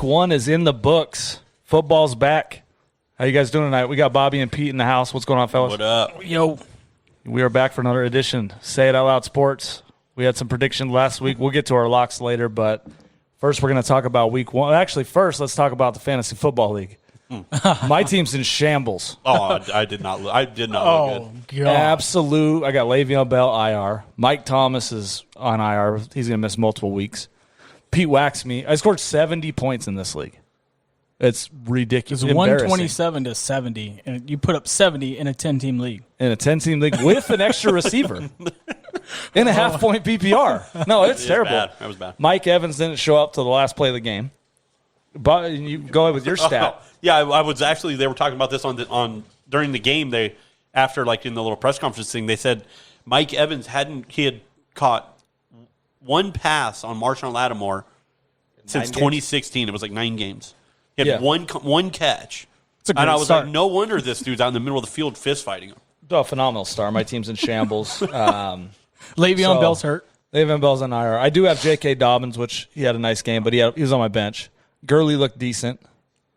Week 1 is in the books. Football's back. How you guys doing tonight? We got Bobby and Pete in the house. What's going on, fellas? What up? Yo. We are back for another edition. Say It Out Loud Sports. We had some predictions last week. We'll get to our locks later, but first we're going to talk about Week 1. Actually, first let's talk about the Fantasy Football League. My team's in shambles. Oh, I did not look good. God. Absolute. I got Le'Veon Bell IR. Mike Thomas is on IR. He's going to miss multiple weeks. Pete waxed me. I scored 70 points in this league. It's ridiculous. It's 127 to 70, and you put up 70 in a 10-team league. In a 10-team league with an extra receiver. In a half-point PPR. No, it's terrible. That was bad. Mike Evans didn't show up till the last play of the game. But you go ahead with your stat. Yeah, I was actually. They were talking about this on during the game. They after like in the little press conference thing, they said Mike Evans had caught one pass on Marshawn Lattimore since 2016. It was like 9 games. He had one catch. And I was like, no wonder this dude's out in the middle of the field fist fighting him. Oh, phenomenal start. My team's in shambles. Le'Veon Bell's hurt. Le'Veon Bell's on IR. I do have J.K. Dobbins, which he had a nice game, but he was on my bench. Gurley looked decent,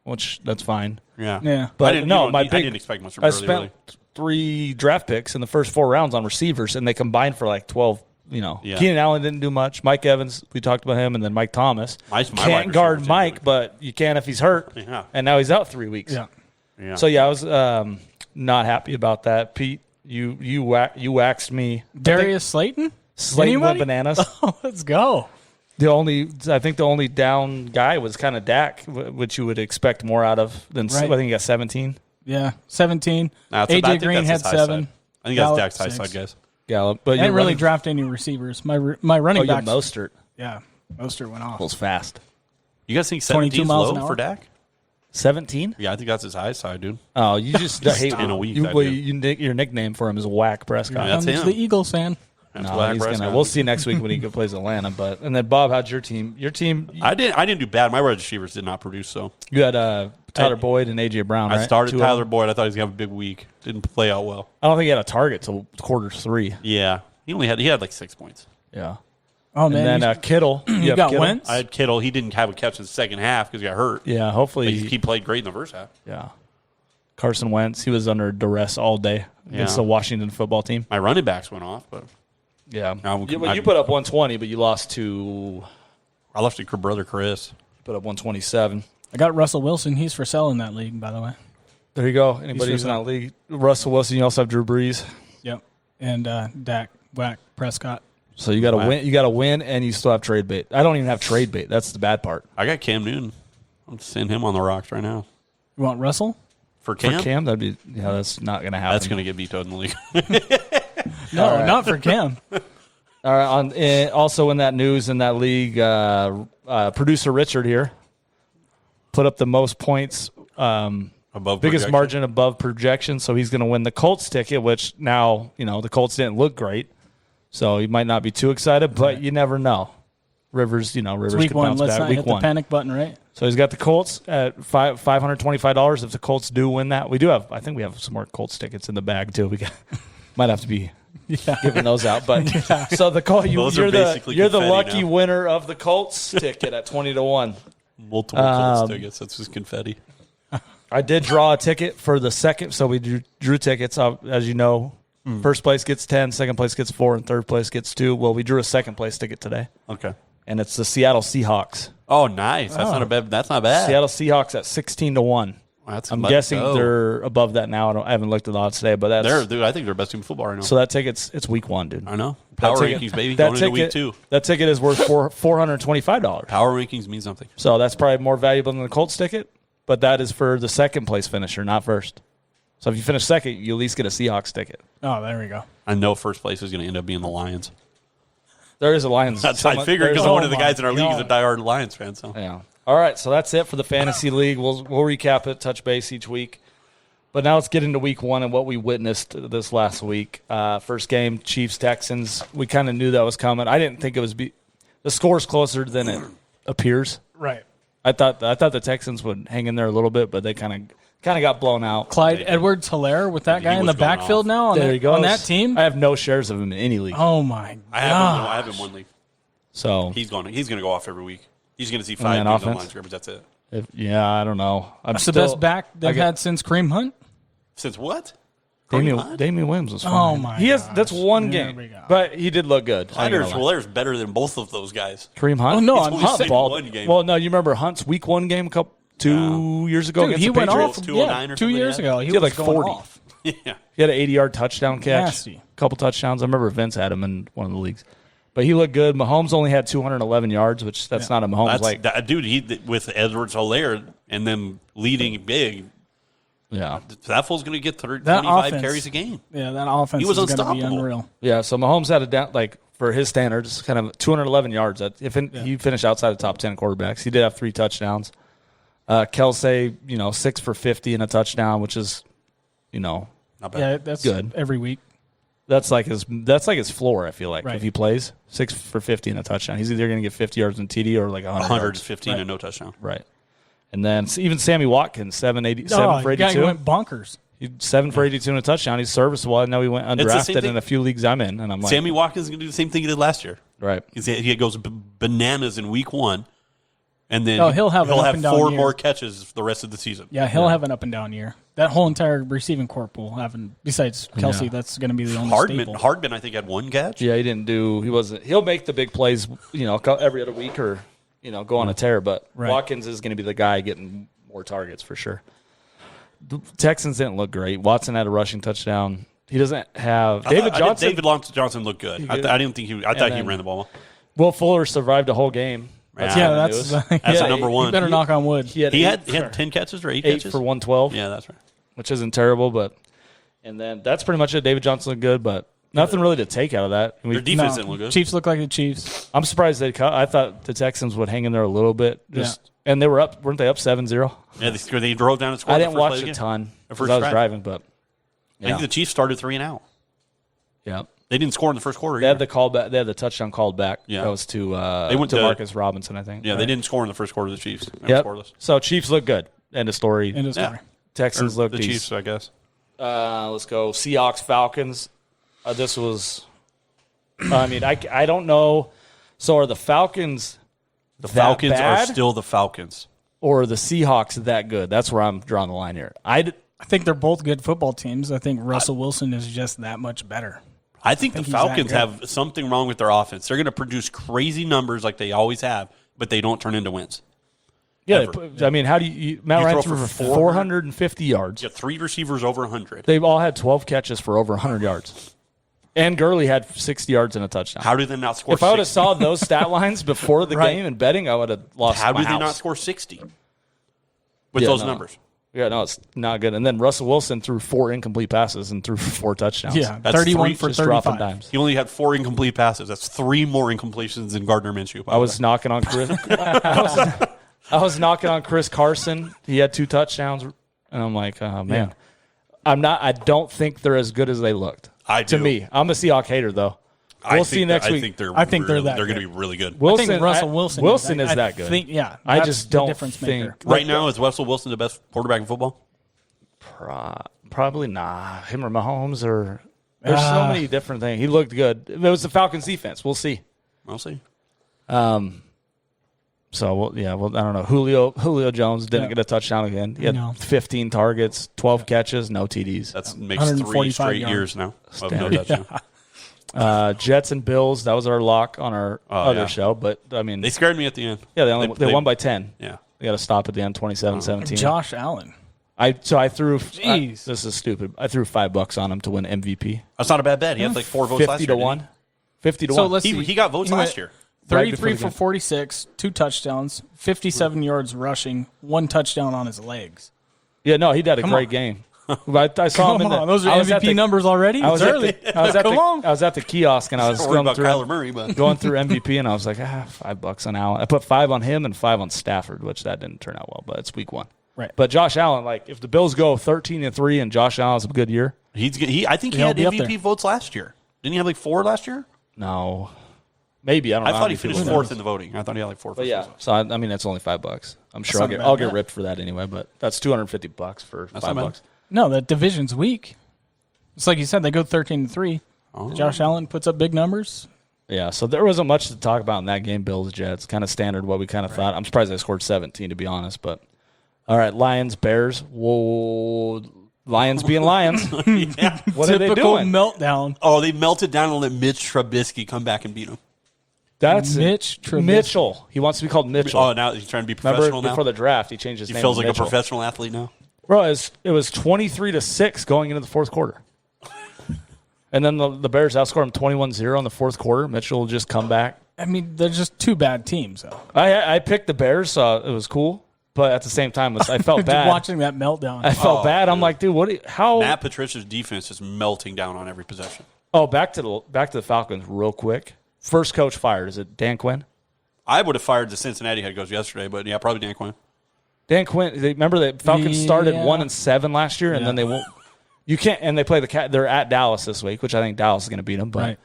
which that's fine. Yeah. But I didn't expect much from I Gurley, spent really. 3 draft picks in the first 4 rounds on receivers, and they combined for like 12. Yeah. Keenan Allen didn't do much. Mike Evans, we talked about him, and then Mike Thomas. My Can't guard Mike, but you can if he's hurt. Yeah. And now he's out 3 weeks. Yeah. So I was not happy about that. Pete, you waxed me. Darius Slayton? Slayton Anybody? with bananas. Oh, let's go. I think the only down guy was kind of Dak, which you would expect more out of than. Right. I think he got 17. Yeah, 17. I AJ think Green that's had his high 7. side. I think that's Gallup, Dak's high 6. side, guys. Gallup, but I didn't you're really running- draft any receivers. My running Oh, you have backs. Mostert. Yeah, Mostert went off. Was fast. You guys think 22 17 is miles an low hour? for Dak? 17? Yeah, I think that's his high side, dude. Oh, you just hate in a week, your nickname for him is Whack Prescott. Yeah, that's I'm him. the Eagles fan. That's No, Dak he's Prescott. gonna. We'll see next week when he plays Atlanta. But and then Bob, how'd your team? Your team. I didn't do bad. My wide receivers did not produce, so. You had Tyler Boyd and AJ Brown. I right? started 2 of them. Tyler Boyd. I thought he was going to have a big week. Didn't play out well. I don't think he had a target till quarter 3. Yeah. He had like 6 points. Yeah. Oh, And man. then Kittle. you have got Kittle? Wentz? I had Kittle. He didn't have a catch in the second half because he got hurt. Yeah. But Hopefully he played great in the first half. Yeah. Carson Wentz. He was under duress all day against Yeah. the Washington football team. My running backs went off, but Yeah. No, you put up 120, but you lost to I left it to brother Chris. put up 127. I got Russell Wilson. He's for sale in that league, by the way. There you go. Anybody He's who's in that league. Russell Wilson. You also have Drew Brees. Yep. And Dak, Whack, Prescott. So you got to Wow. win. You got to win, and you still have trade bait. I don't even have trade bait. That's the bad part. I got Cam Newton. I'm sending him on the rocks right now. You want Russell? For Cam? For Cam, that'd be that's not going to happen. That's going to get vetoed in the league. No, right. not for Cam. All right. Also in that news in that league, producer Richard here put up the most points, Above biggest projection. margin above projection. So he's going to win the Colts ticket, which now the Colts didn't look great, so he might not be too excited. But you never know. Rivers, Rivers Week could 1. bounce Let's back. not Week hit 1. the panic button, right? So he's got the Colts at $525. If the Colts do win that, we do have. I think we have some more Colts tickets in the bag too. We might have to be giving those out. But so the Colts, Those are you're basically the confetti lucky now. winner of the Colts ticket at 20-1. Multiple Colts tickets. That's just confetti. I did draw a ticket for the second, so we drew tickets. As you know, first place gets 10, second place gets 4, and third place gets 2. Well, we drew a second place ticket today, Okay. and it's the Seattle Seahawks. Oh, nice. That's not a bad. That's not bad. Seattle Seahawks at 16-1. That's I'm guessing they're above that now. I haven't looked at the odds today, but that's Dude, I think they're best team in football right now. so that ticket's it's week 1, dude. I know. Power That ticket- rankings, baby. that Going into week ticket- 2. That ticket is worth $425. Power rankings means something. So that's probably more valuable than the Colts ticket, but that is for the second place finisher, not first. So if you finish second, you at least get a Seahawks ticket. Oh, there we go. I know first place is going to end up being the Lions. There is a Lions. That's I figured because there's- one of the oh guys in our my league is a diehard Lions fan. So Yeah. All right, so that's it for the fantasy league. We'll recap it, touch base each week. But now let's get into week 1 and what we witnessed this last week. First game, Chiefs-Texans. We kind of knew that was coming. I didn't think it was the score's closer than it appears. Right. I thought the Texans would hang in there a little bit, but they kind of got blown out. Clyde Edwards-Helaire with that He guy in was the going backfield off. now on, There he goes. on that team? I have no shares of him in any league. Oh, my I God. have him one league. So He's going to go off every week. He's going to see man, 5 games on offense? line scrimmage. That's it. I don't know. That's the best back they've had since Kareem Hunt. Since what? Kareem Hunt? Damian Williams was fine. Oh my! That's one game, but he did look good. There's better than both of those guys. Kareem Hunt. Oh no, He's I'm only Hunt seen ball. one game. Well, no, you remember Hunt's week 1 game 2 years ago Dude, against he the went Patriots? off. 209 or 2 something, years yeah. ago. He He had was like going 40. off. Yeah. He had an 80-yard touchdown catch, Nasty. a couple touchdowns. I remember Vince had him in one of the leagues. But he looked good. Mahomes only had 211 yards, which that's not a Mahomes Dude, he with Edwards-Helaire and them leading big. Yeah. That fool's going to get 25 carries a game. Yeah, that offense He was is going to be unstoppable. unreal. Yeah, so Mahomes had a down, for his standards, kind of 211 yards. He finished outside the top 10 quarterbacks. He did have 3 touchdowns. Kelsey, 6 for 50 and a touchdown, which is, Not bad. Yeah, that's good every week. That's like his floor. I feel like Right. if he plays 6 for 50 and a touchdown, he's either going to get 50 yards in TD or like 100 yards. 115 and no touchdown. Right. And then even Sammy Watkins, 7 for The 82. guy went bonkers. 7 for 82 and a touchdown. He's serviceable. I know he went the same undrafted thing. in a few leagues I'm in, and I'm like, Sammy Watkins is going to do the same thing he did last year. right. He goes bananas in week 1, and then He'll have an up and down 4 year. more catches the rest of the season. Yeah, he'll have an up and down year. That whole entire receiving corp will have, besides Kelsey, Yeah. that's going to be the only staple. Hardman, I think, had 1 catch. Yeah, he wasn't. He'll make the big plays, every other week or, go on a tear. But Right. Watkins is going to be the guy getting more targets for sure. The Texans didn't look great. Watson had a rushing touchdown. He doesn't have David Johnson. David Johnson looked good. I didn't think I thought he ran the ball. Will Fuller survived a whole game. Yeah, Yeah, the that's news. That's a number 1. You better knock on wood. He had, He eight had 10 catches or 8 eight catches? for 112. Yeah, that's right. Which isn't terrible, and then that's pretty much it. David Johnson looked good, but nothing really to take out of that. Their defense didn't look good. Chiefs look like the Chiefs. I'm surprised they cut. I thought the Texans would hang in there a little bit. And they weren't they up 7-0? Yeah, they drove down and scored. I didn't the first play watch of the a game. ton The because first I was drive. driving, but I think the Chiefs started 3 and out. yeah. They didn't score in the first quarter. They had either. the call back. They had the touchdown called back. Yeah. That was to They went to to- Marcus Robinson, I think. Yeah, right? they didn't score in the first quarter of the Chiefs. They were Yep. scoreless. So Chiefs look good. End of story. End of story. Texans Or look the decent. Chiefs, I guess. Let's go. Seahawks, Falcons. This was. I don't know. So are the Falcons? The Falcons are bad? still the Falcons. Or are the Seahawks that good? That's where I'm drawing the line here. I think they're both good football teams. I think Russell Wilson is just that much better. I think the he's that Falcons good. have something wrong with their offense. They're going to produce crazy numbers like they always have, but they don't turn into wins. Yeah, Ever. how do you Matt You Ryan throw threw for for 450 yards. You got 3 receivers over 100. They've all had 12 catches for over 100 yards. And Gurley had 60 yards and a touchdown. How did they not score If I would have 60? saw those stat lines before the Right. game and betting, I would have lost How my did they house. not score 60 with Yeah, those no. numbers? Yeah, no, it's not good. And then Russell Wilson threw 4 incomplete passes and threw 4 touchdowns. Yeah, That's 31 three for just dropping 35. dimes. He only had 4 incomplete passes. That's 3 more incompletions than Gardner Minshew. I was knocking on Chris. I was knocking on Chris Carson. He had 2 touchdowns, and I'm like, oh man, I don't think they're as good as they looked. I To do. me, I'm a Seahawks hater though. We'll see next week. I think they're that They're going good. to be really good. Wilson, I think Russell Wilson. Wilson is I that good. Think, yeah, I that's just the don't difference think maker. Right now, is Russell Wilson the best quarterback in football? Probably not him or Mahomes or. There's so many different things. He looked good. It was the Falcons defense. We'll see. I'll see. So I don't know. Julio Jones didn't get a touchdown again. He had No. 15 targets, 12 catches, no TDs. That makes 3 145 straight yards. years now of no Standard. touchdown. Jets and Bills. That was our lock on our other yeah. show. But I mean, They scared me at the end. they they- won by 10. Yeah. They got to stop at the end, 27-17. Josh Allen. I threw. Jeez. This is stupid. I threw $5 on him to win MVP. That's not a bad bet. He had like 4 votes last 50 year. to didn't he? 1. 50 to So 1. let's see. He got votes He last went year. Right before 33 the for game. 46, 2 touchdowns, 57 yards rushing, 1 touchdown on his legs. Yeah, no, he did a Come great on. game. I saw him Come in the. on, those are I was at MVP the- numbers already. I was It's at early. the. I was at Come the. on. I was at the kiosk and I was Don't worry going about through Kyler Murray, but going through MVP and I was like, $5 on Allen. I put 5 on him and 5 on Stafford, which that didn't turn out well, but it's week 1. Right. But Josh Allen, like if the Bills go 13-3 and Josh Allen has a good year, I think he He'll had be up MVP there. votes last year. Didn't he have like 4 last year? no, maybe I don't know. I how thought many he finished people- 4th in the voting. I thought he had like 4 But yeah, so I mean that's only $5. I'm sure not a bad I'll get bet. ripped for that anyway. But that's $250 for That's not bad. $5. No, that division's weak. It's like you said, they go 13-3. Josh Allen puts up big numbers. Yeah, so there wasn't much to talk about in that game. Bills Jets, kind of standard what we kind of thought. I'm surprised they scored 17 to be honest, but All right, Lions, Bears. Whoa, Lions being Lions. Yeah. What are they Typical doing? meltdown. Oh, they melted down and let Mitch Trubisky come back and beat him. That's Mitch Trubisky. Mitchell. He wants to be called Mitchell. Oh, now he's trying to be Remember professional now? before the draft, he changed his He name. feels to like Mitchell. a professional athlete now. Bro, it was 23-6 going into the fourth quarter. And then the Bears outscored him 21-0 in the fourth quarter. Mitchell will just come back. I mean, they're just two bad teams, though. I picked the Bears, so it was cool. But at the same time, I felt bad. Watching that meltdown. I felt bad. I'm dude. like, dude, how? Matt Patricia's defense is melting down on every possession. Oh, back to the Falcons real quick. First coach fired. Is it Dan Quinn? I would have fired the Cincinnati head coach yesterday, but yeah, probably Dan Quinn. Dan Quinn. Remember the Falcons started Yeah. 1-7 last year, and then they won't. You can't. And they play they're at Dallas this week, which I think Dallas is going to beat them. But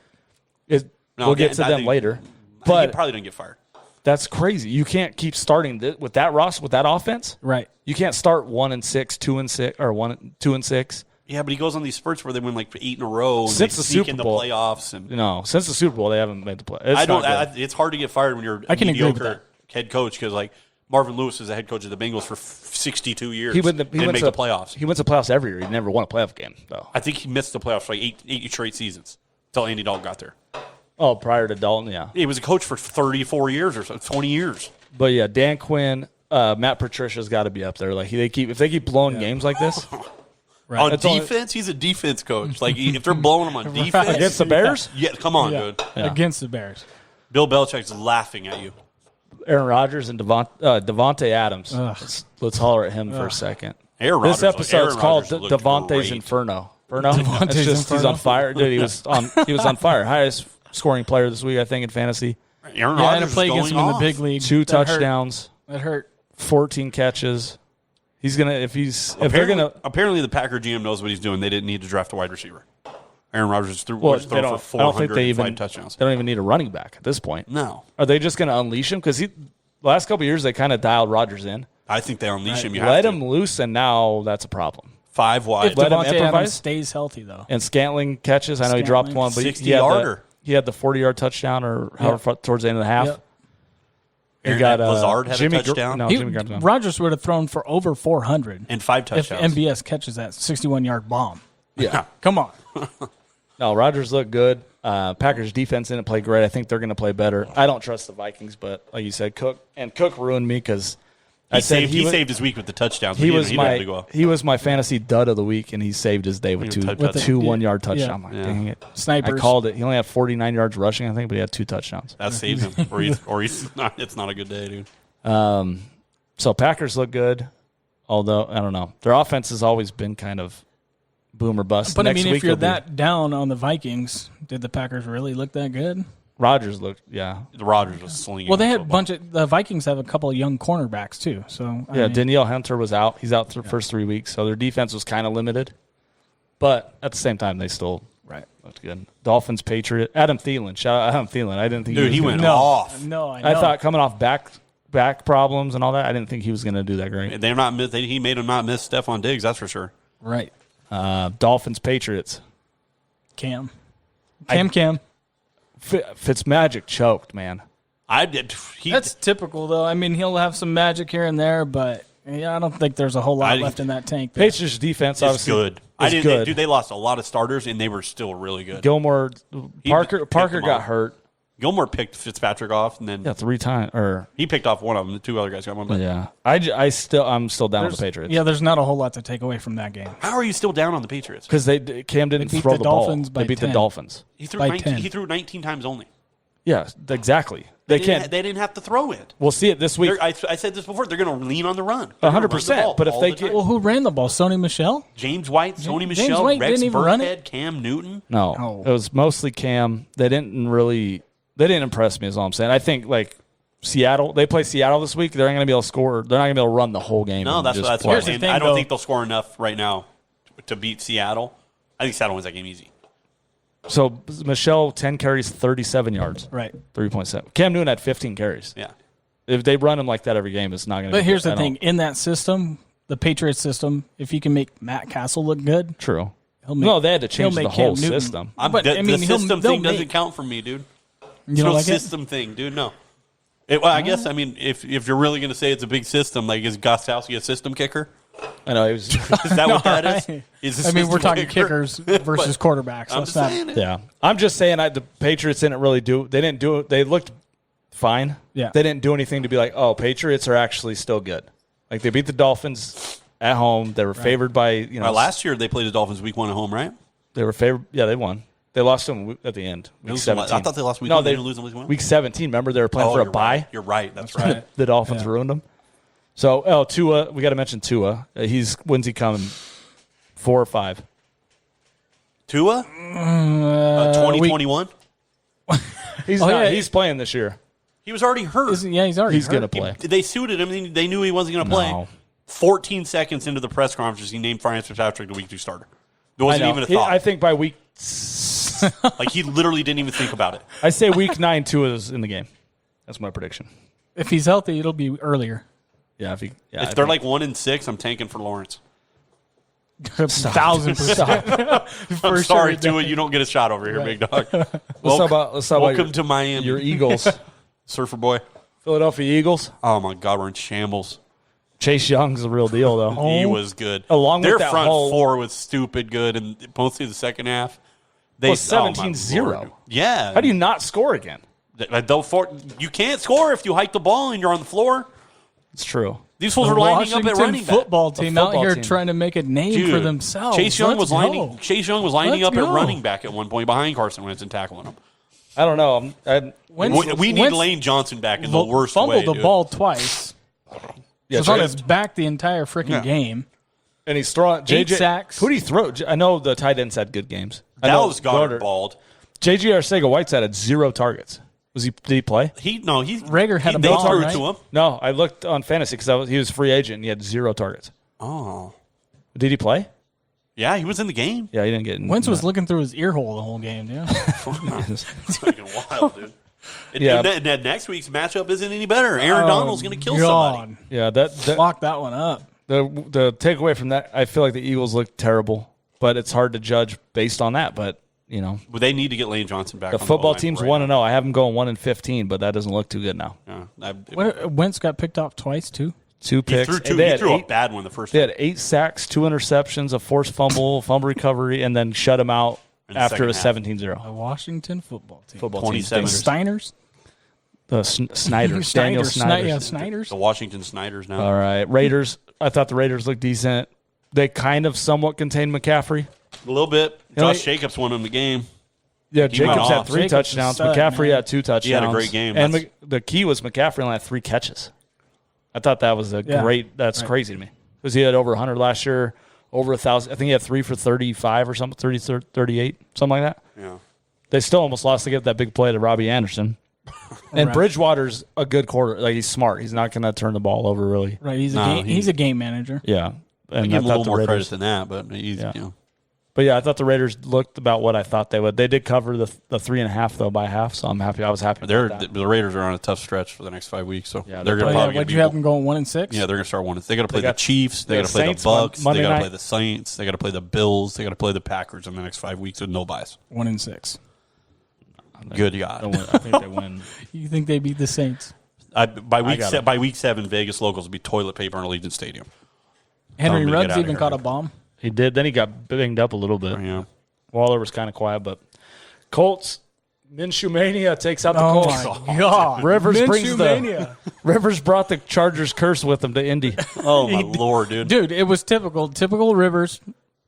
Right. we'll get to I them think- later. he But probably didn't get fired. that's crazy. You can't keep starting with that roster with that offense. Right. You can't start 1-6, 2-6, or 1-2-6. Yeah, but he goes on these spurts where they win like 8 in a row and Since they the sneak Super in the Bowl. playoffs. And Since the Super Bowl, they haven't made the play. it's hard to get fired when you're I a can agree with mediocre head coach because like Marvin Lewis is the head coach of the Bengals for 62 years. He went didn't to make the playoffs. He went to the playoffs every year. He never won a playoff game though. I think he missed the playoffs for like eight straight seasons until Andy Dalton got there. Oh, prior to Dalton, yeah. He was a coach for 34 years or so, 20 years. But yeah, Dan Quinn, Matt Patricia's got to be up there. Like if they keep blowing games like this Right. On That's all- defense, he's a defense coach. Like if they're blowing him on defense against the Bears, yeah, come on, Yeah. dude. Yeah. Against the Bears. Bill Belichick's laughing at you. Aaron Rodgers and Davante Adams. Ugh. Let's holler at him for a second. Aaron This Rodgers- episode Aaron is called Rodgers looked Davante's great. Inferno. Davante's It's just he's Inferno. on fire, dude. He was on fire. Highest scoring player this week, I think, in fantasy. Aaron Yeah, I had Rodgers to is play against him going in the off. big league. 2 That hurt. touchdowns, That hurt. 14 catches. He's gonna if they're gonna. Apparently, the Packer GM knows what he's doing. They didn't need to draft a wide receiver. Aaron Rodgers threw Well, was they thrown don't, for I don't think 405 touchdowns. They don't even need a running back at this point. No, Are they just going to unleash him? Because the last couple of years they kind of dialed Rodgers in, I think they unleash him. You let have him to. loose, and now that's a problem. 5 wide. If Let him Davante improvise? Adams stays healthy, though. And Scantling catches. I know he dropped Scantling, one, but 60-yarder. he had the 40-yard touchdown or however far towards the end of the half. Yep. He Aaron got Lazard had a Jimmy touchdown. Jimmy Graham. Rodgers would have thrown for over 400 and 5 if touchdowns. MBS catches that 61-yard bomb. Yeah. Come on. No, Rodgers looked good. Packers defense didn't play great. I think they're going to play better. I don't trust the Vikings, but like you said, Cook ruined me because He saved his week with the touchdowns. He was didn't have to go up. he was my fantasy dud of the week, and he saved his day with two touchdowns. 1-yard touchdowns. Yeah. I'm like, Yeah. dang it! Snipers. I called it. He only had 49 yards rushing, I think, but he had 2 touchdowns. That saved him, or he's not. It's not a good day, dude. So Packers look good, although I don't know. Their offense has always been kind of boom or bust. But I Next mean, week if you're they'll be- that down on the Vikings, did the Packers really look that good? Rodgers looked, yeah, The Rodgers was slinging. Well, they the had a football. bunch of the Vikings have a couple of young cornerbacks too. So I yeah. mean, Danielle Hunter was out. He's out the first 3 weeks, so their defense was kind of limited. But at the same time, they still looked good. Dolphins, Patriot, Adam Thielen. Shout out Adam Thielen. I didn't think Dude, he he was went gonna, off. No, I know. I thought coming off back problems and all that, I didn't think he was going to do that great. They're not. He made him not miss Stephon Diggs. That's for sure. right. Dolphins, Patriots. Cam. Fitzmagic choked, man. I did. That's typical, though. I mean, he'll have some magic here and there, but yeah, I don't think there's a whole lot left in that tank. there. Patriots defense, It's obviously, good. is good. Dude, they lost a lot of starters, and they were still really good. Gilmore, Parker picked them got off. hurt. Gilmore picked Fitzpatrick off, and then 3 times. Or he picked off one of them. The 2 other guys got one. But yeah, I'm still down with the Patriots. Yeah, there's not a whole lot to take away from that game. how are you still down on the Patriots? Because Cam didn't They beat throw the the ball. Dolphins by They beat 10. the Dolphins. He threw by 19. 10. He threw 19 times only. Yeah, exactly. They can't. They didn't have to throw it. We'll see it this week. I said this before. They're going to lean on the run. They're gonna run the 100%, ball but if all they the get- time. Well, who ran the ball? Sony Michel? James White, Sony James Michel, White Rex didn't even run Burkhead, it? Cam Newton. No, it was mostly Cam. They didn't impress me, is all I'm saying. I think like Seattle, they play Seattle this week. They're not going to be able to score. They're not going to be able to run the whole game. No, and that's just what play. I'm Here's the saying. thing, I don't though. think they'll score enough right now to beat Seattle. I think Seattle wins that game easy. So Michelle 10 carries, 37 yards, Right. 3.7. Cam Newton had 15 carries. Yeah. If they run him like that every game, it's not going to. But here's the thing: in that system, the Patriots system, if you can make Matt Castle look good, True. he'll make, No, they had to change he'll the make whole Cam Newton- system. But the I mean, system they'll thing doesn't make- count for me, dude. You don't no like it? system thing, dude. No. I guess, I mean, if you're really going to say it's a big system, like, is Gostowski a system kicker? I know. Is that what that is? I mean, we're talking kickers versus quarterbacks. I'm just saying it. Yeah. I'm just saying the Patriots didn't really they didn't do it. They looked fine. Yeah. They didn't do anything to be like, oh, Patriots are actually still good. Like, they beat the Dolphins at home. They were favored by, last year they played the Dolphins week 1 at home, right? They were favored. Yeah, they won. They lost them at the end. Week 17. I thought they lost week 1. They didn't lose them week 1? Week 17. Remember, they were playing for a bye? Right. You're right. That's right. The Dolphins ruined them. So, Tua, we got to mention Tua. When's he coming? 4 or 5? Tua? 2021? He's playing this year. He was already hurt. He's already He's hurt. going to play. They suited him. They knew he wasn't going to play. No. 14 seconds into the press conference, he named Ryan Fitzpatrick the week 2 starter. There wasn't even a thought. I think by week... Like, he literally didn't even think about it. I say week 9, Tua is in the game. That's my prediction. If he's healthy, it'll be earlier. Yeah, if they're like 1-6, I'm tanking for Lawrence. 1,000%. I'm sorry, Tua, you don't get a shot over here, big dog. Let's talk welcome to Miami. Your Eagles. Surfer boy. Philadelphia Eagles. Oh, my God, we're in shambles. Chase Young's the real deal, though. He was good. Along with their that front whole, 4 was stupid good, and mostly the second half. They 17-0. Yeah. How do you not score again? You can't score if you hike the ball and you're on the floor. It's true. These fools are lining up at running back. Football team out here trying to make a name for themselves. Chase Young was lining up at running back at one point behind Carson Wentz and tackling him. I don't know. We need Lane Johnson back in the worst way. Fumbled the ball twice. Yeah, was on his back the entire freaking game. And he's throwing 8 sacks. Who did he throw? I know the tight ends had good games. Dallas Goedert balled. J.J. Arcega-Whiteside had 0 targets. Did he play? Rager had a ball, threw right? To him. No, I looked on fantasy because he was a free agent and he had 0 targets. Oh. Did he play? Yeah, he was in the game. Yeah, he didn't get in. Wentz was looking through his ear hole the whole game, dude. It's fucking wild, dude. And next week's matchup isn't any better. Aaron Donald's going to kill somebody. Yeah, lock that one up. The takeaway from that, I feel like the Eagles look terrible, but it's hard to judge based on that. But Well, they need to get Lane Johnson back. The football team's 1-0. I have them going 1-15, but that doesn't look too good now. Yeah, Wentz got picked off twice too. 2 picks. He threw a bad one the first They time. had 8 sacks, 2 interceptions, a forced fumble recovery, and then shut him out after a 17-0. The Washington football team. 27. Steiners? The Snyders. Daniel Snyders. Yeah, Snyders. The Washington Snyders now. All right. Raiders. I thought the Raiders looked decent. They kind of somewhat contained McCaffrey. A little bit. Josh Jacobs won him the game. Yeah, Jacobs had 3 touchdowns. McCaffrey had 2 touchdowns. He had a great game. And the key was McCaffrey only had 3 catches. I thought that was that's crazy to me. Because he had over 100 last year, over 1,000. I think he had 3 for 35 or something, 30, 38, something like that. Yeah. They still almost lost to get that big play to Robbie Anderson. And Bridgewater's a good quarter. Like, he's smart. He's not going to turn the ball over, really. Right. He's a game manager. Yeah. And I give him a little more credit than that, but he's, But yeah, I thought the Raiders looked about what I thought they would. They did cover the 3.5 though by half, so I'm happy. I was happy. The Raiders are on a tough stretch for the next 5 weeks, so yeah, they're going to probably. What'd you have them going 1-6? Yeah, they're going to start 1. They got to play the Chiefs. They got to play the Bucks. They got to play the Saints. They got to play the Bills. They got to play the Packers in the next 5 weeks with no buys. 1-6. Good God! I think they win. You think they beat the Saints? By week 7, Vegas locals will be toilet paper in Allegiant Stadium. Henry Ruggs even caught a bomb. He did. Then he got banged up a little bit. Yeah. Waller was kind of quiet, but Colts, Minshew Mania takes out the Colts. Oh, my God. Rivers brought the Chargers curse with him to Indy. Oh, my Lord, dude. Dude, it was typical Rivers,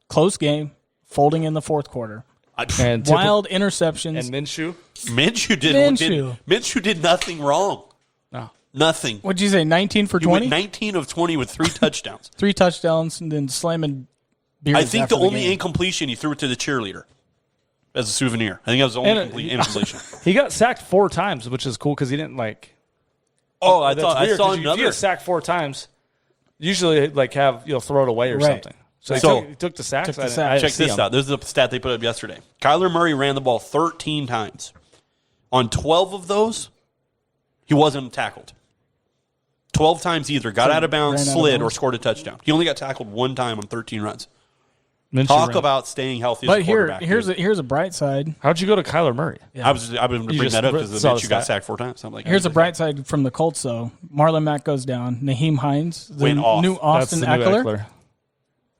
close game, folding in the fourth quarter. And wild interceptions. And Minshew? Minshew did nothing wrong. No. Nothing. What'd you say, 19 for 20? 19 of 20 with 3 touchdowns. 3 touchdowns and then slamming beers. I think the only incompletion, he threw it to the cheerleader as a souvenir. I think that was the only incompletion. He got sacked 4 times, which is cool because he didn't like. Oh, I saw another. If you get sacked 4 times, usually throw it away or something. So he took the sacks. Check this out. This is a stat they put up yesterday. Kyler Murray ran the ball 13 times. On 12 of those, he wasn't tackled. 12 times he either got out of bounds, slid, or scored a touchdown. He only got tackled 1 time on 13 runs. Talk about staying healthy as But a quarterback. here's a bright side. How'd you go to Kyler Murray? Yeah. I was going to bring that up because the Minshew got sacked 4 times. So I'm like, here's a bright side from the Colts, though. Marlon Mack goes down. Naheem Hines, the new Austin Eckler.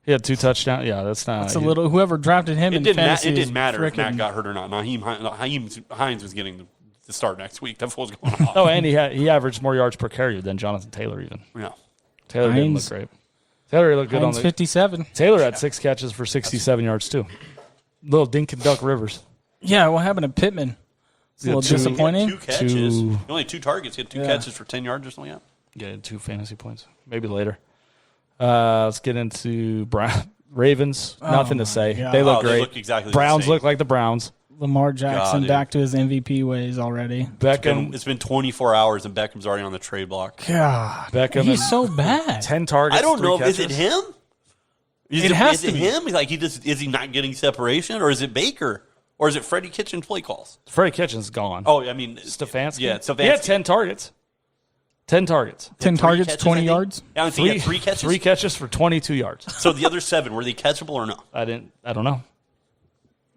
He had 2 touchdowns. Yeah, that's not. That's a little. Whoever drafted him in fantasy, it didn't matter if Matt got hurt or not. Naheem Hines was getting the start next week. That's what was going on. Oh, and he averaged more yards per carry than Jonathan Taylor even. Yeah, Taylor didn't look great. Taylor looked good on the 57. Taylor had 6 catches for 67 yards too. Little dink and duck Rivers. Yeah, what happened to Pittman? It's a little disappointing. 2 catches. Only 2 targets. He had 2 catches for 10 yards or something. Yeah, 2 fantasy points. Maybe later. Let's get into Ravens. Nothing to say. God. They look great. They look exactly Browns the same. look like the Browns. Lamar Jackson back to his MVP ways already. Beckham. It's been 24 hours and Beckham's already on the trade block. God, Beckham. He's so bad. 10 targets. I don't know. Catches. Is it him? Is it him? Like is he not getting separation, or is it Baker, or is it Freddie Kitchens play calls? Freddie Kitchens gone. Oh, I mean Stefanski. Yeah, Stefanski. He had 10 targets. 10 targets. 10 targets, catches, 20 yards. Yeah, I think he had 3 catches. 3 catches for 22 yards. So the other 7 were they catchable or no? I don't know.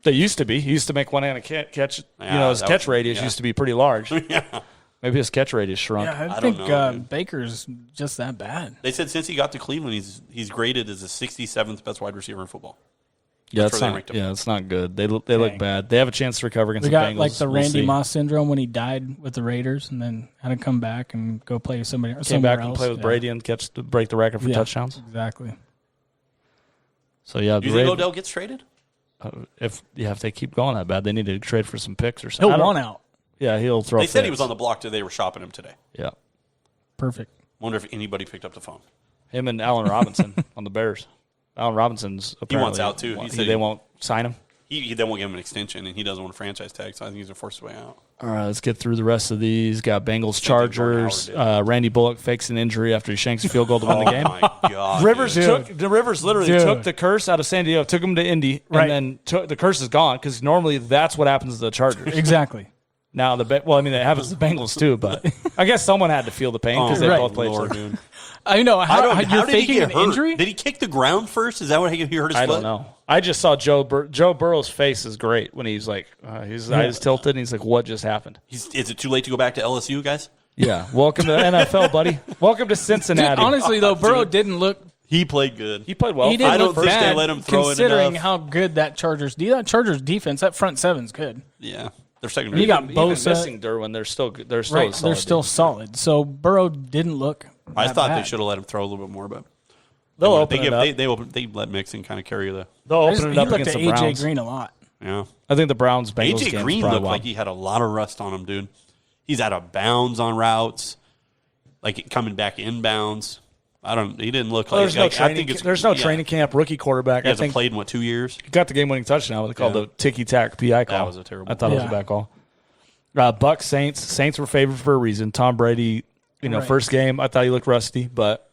They used to be. He used to make one-handed catch. Yeah, his catch radius used to be pretty large. Yeah. Maybe his catch radius shrunk. Yeah, I don't think know, Baker's just that bad. They said since he got to Cleveland, he's graded as the 67th best wide receiver in football. Yeah, That's it's where they not. ranked him. Yeah, it's not good. They look bad. They have a chance to recover against We the got Bengals. like the We'll Randy see. Moss syndrome when he died with the Raiders and then had to come back and go play with somebody. Came back and play with Brady and break the record for touchdowns. Exactly. So yeah, Do you think Odell gets traded? If they keep going that bad, they need to trade for some picks or something. He'll want out. Yeah, he'll throw. They said he was on the block today. They were shopping him today. Yeah, Perfect. Wonder if anybody picked up the phone. him and Allen Robinson on the Bears. Allen Robinson's apparently wants out, too. He said they won't sign him. They won't give him an extension, and he doesn't want a franchise tag, so I think he's going to force his way out. All right, let's get through the rest of these. Got Bengals, Chargers. Randy Bullock fakes an injury after he shanks a field goal to win the game. Oh, my God. Rivers literally took the curse out of San Diego, took him to Indy, Right. and then the curse is gone because normally that's what happens to the Chargers. Exactly. Now it happens to the Bengals too, but I guess someone had to feel the pain because they right. both played. Lord, dude. I know. How How you're did he faking get an hurt? injury? Did he kick the ground first? Is that what he hurt his foot? I don't know. I just saw Joe Burrow's face is great when he's like his eyes tilted and he's like, "What just happened?" Is it too late to go back to LSU, guys? Yeah, welcome to the NFL, buddy. Welcome to Cincinnati. Dude, honestly, though, Burrow didn't look. He played good. he played well. He didn't I don't look think they bad, let him throw it considering enough. how good that Chargers defense, that front seven's good. Yeah. They're secondary. He got even Bosa. missing Derwin. They're still good. They're still Right, solid they're still defense. solid. So Burrow didn't look. I that thought bad. they should have let him throw a little bit more, but They'll open it up. they let Mixon kind of carry the. They'll He open it up looked against at the AJ Browns. Green a lot. Yeah. I think the Browns Bengals AJ game Green probably looked like he had a lot of rust on him, dude. He's out of bounds on routes, like coming back inbounds. He didn't look like. There's no I training. think it's, There's no yeah. training camp. Rookie quarterback. He I hasn't think played in 2 years. he got the game-winning touchdown. What they called the ticky-tack PI call. That was a terrible I thought it was a bad call. Bucks Saints. Saints were favored for a reason. Tom Brady. First game I thought he looked rusty, but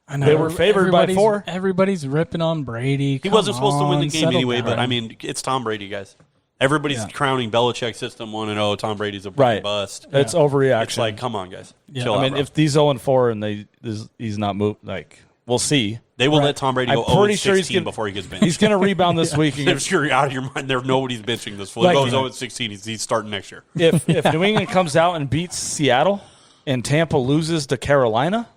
I know. they were favored by 4. Everybody's ripping on Brady. He wasn't supposed to win the Come game on, anyway, settle but down. I mean, it's Tom Brady, guys. Everybody's crowning Belichick's system 1-0. Tom Brady's a Right. bust. It's overreaction. It's like, come on, guys. Yeah. Chill I out, mean, bro. if these 0-4 and he's not moved, like we'll see. They will let Tom Brady go I'm pretty 0-16 sure he's gonna, before he gets benched. He's going to rebound this week. If you're out of your mind, nobody's benching this fool. He Like- goes 0-16. He's starting next year. if New England comes out and beats Seattle and Tampa loses to Carolina,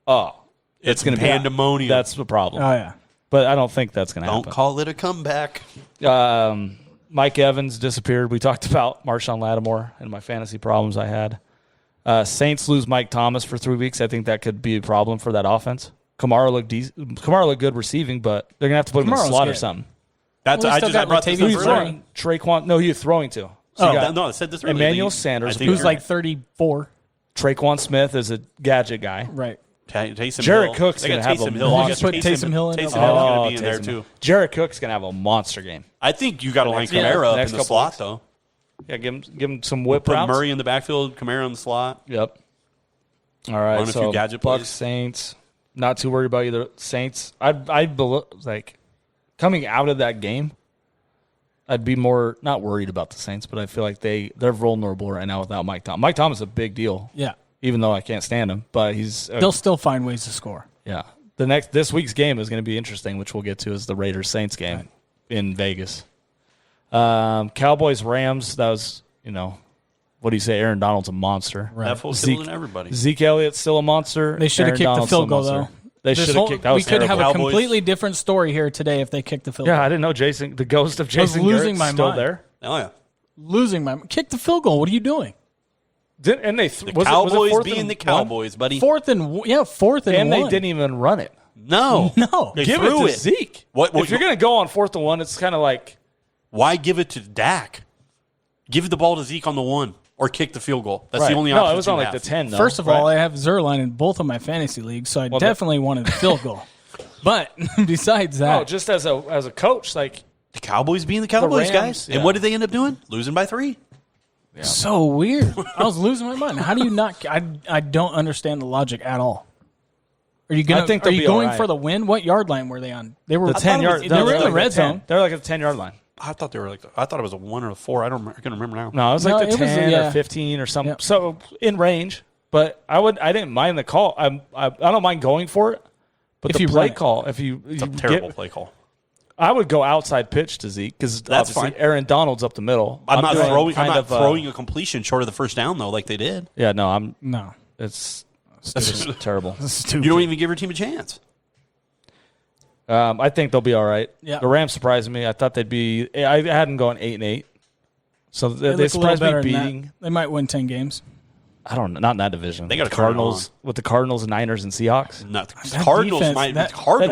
it's going to be pandemonium. That's the problem. Oh yeah. But I don't think that's going to Don't happen. call it a comeback. Mike Evans disappeared. We talked about Marshawn Lattimore and my fantasy problems I had. Saints lose Mike Thomas for 3 weeks. I think that could be a problem for that offense. Kamara looked good receiving, but they're going to have to put him in the Kamara's slot or good. something. That's Well, we I still just I got brought this Latavius up Murray. earlier. Traquan, no, he was throwing to. So you got No, I said this earlier. Emmanuel They- Sanders, I think Who's you're like right. 34. Traquan Smith is a gadget guy. Right. Taysom Jared Hill. Cook's They gonna got have a Taysom Hill. monster. They got Put Taysom Hill in. Taysom Oh, Hill's going to be in Taysom there, Hill. too. Jared Cook's going to have a monster game. I think you got to line Yeah, Kamara up next in the couple slot, weeks. though. Yeah, give him some whip Put routes. Murray in the backfield, Kamara in the slot. Yep. All right, Run a so few gadget Bucks plays. Saints. Not too worried about either Saints. I'd like coming out of that game. I'd be more not worried about the Saints, but I feel like they're vulnerable right now without Mike Thomas. Mike Thomas is a big deal. Yeah. Even though I can't stand him, but he's They'll still find ways to score. yeah. this week's game is going to be interesting, which we'll get to, is the Raiders-Saints game in Vegas. Cowboys-Rams, that was, what do you say? Aaron Donald's a monster. Right. That fool's killing everybody. Zeke Elliott's still a monster. They should have kicked the field goal, though. They should have kicked. That was we could terrible. have a completely different story here today if they kicked the field goal. Yeah, I didn't know the ghost of Jason losing Garrett's my still mind. there. Oh, yeah. Losing my mind. Kick the field goal. What are you doing? Cowboys being the Cowboys, buddy. Fourth and one. And they didn't even run it. No. They give it threw to Zeke. If you're going to go on 4th and 1, it's kind of like, why give it to Dak? Give the ball to Zeke on the 1 or kick the field goal. That's the only option. No, it was on like the 10, though. First of all, I have Zerline in both of my fantasy leagues, so I definitely wanted the field goal. But besides that. No, just as a coach, like. The Cowboys being the Cowboys, Rams, guys. yeah. And what did they end up doing? Losing by 3. Yeah. So weird. I was losing my mind. How do you not? I don't understand the logic at all. Are you going? Are you going for the win? What yard line were they on? They were the 10 yard. They were in the red zone. They're like at the 10-yard line. I thought they were I thought it was a 1 or a 4. I can't remember now. No, it was like the 10 or 15 or something. Yep. So in range. But I didn't mind the call. I don't mind going for it. But the play call, it's a terrible play call. I would go outside pitch to Zeke because that's fine. Aaron Donald's up the middle. I'm not throwing a completion short of the first down though, like they did. Yeah, no, no. It's terrible. You don't even give your team a chance. I think they'll be all right. Yeah. The Rams surprised me. I thought they'd be. I had them going 8-8, so they surprised me beating. They might win 10 games. I don't know. Not in that division. They got the Cardinals with the Cardinals, Niners, and Seahawks. That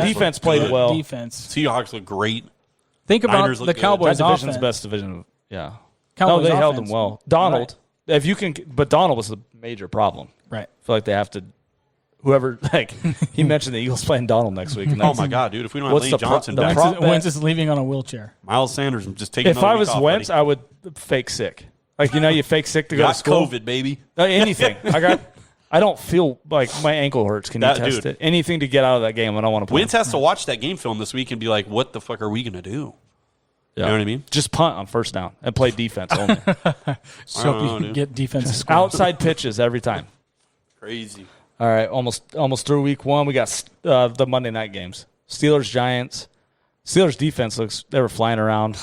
defense played well. Seahawks look great. Think about the Cowboys' that division's offense. best division. Yeah. Cowboys they held offense. them well. Donald, if you can, but Donald was the major problem. Right. I feel like they have to. Whoever, he mentioned the Eagles playing Donald next week. And oh my God, dude! If we don't have Lane Johnson back, Wentz is leaving on a wheelchair. Miles Sanders just taking. If I was Wentz, I would fake sick. Like you fake sick to go to school. COVID, baby. Anything. I don't feel like my ankle hurts. Can you test it? Anything to get out of that game. I don't want to play. Wentz has to watch that game film this week and be like, "What the fuck are we gonna do?" Yeah. You know what I mean? Just punt on first down and play defense only. So you can get defensive outside pitches every time. Crazy. All right, almost through week 1. We got the Monday night games. Steelers, Giants. Steelers defense they were flying around.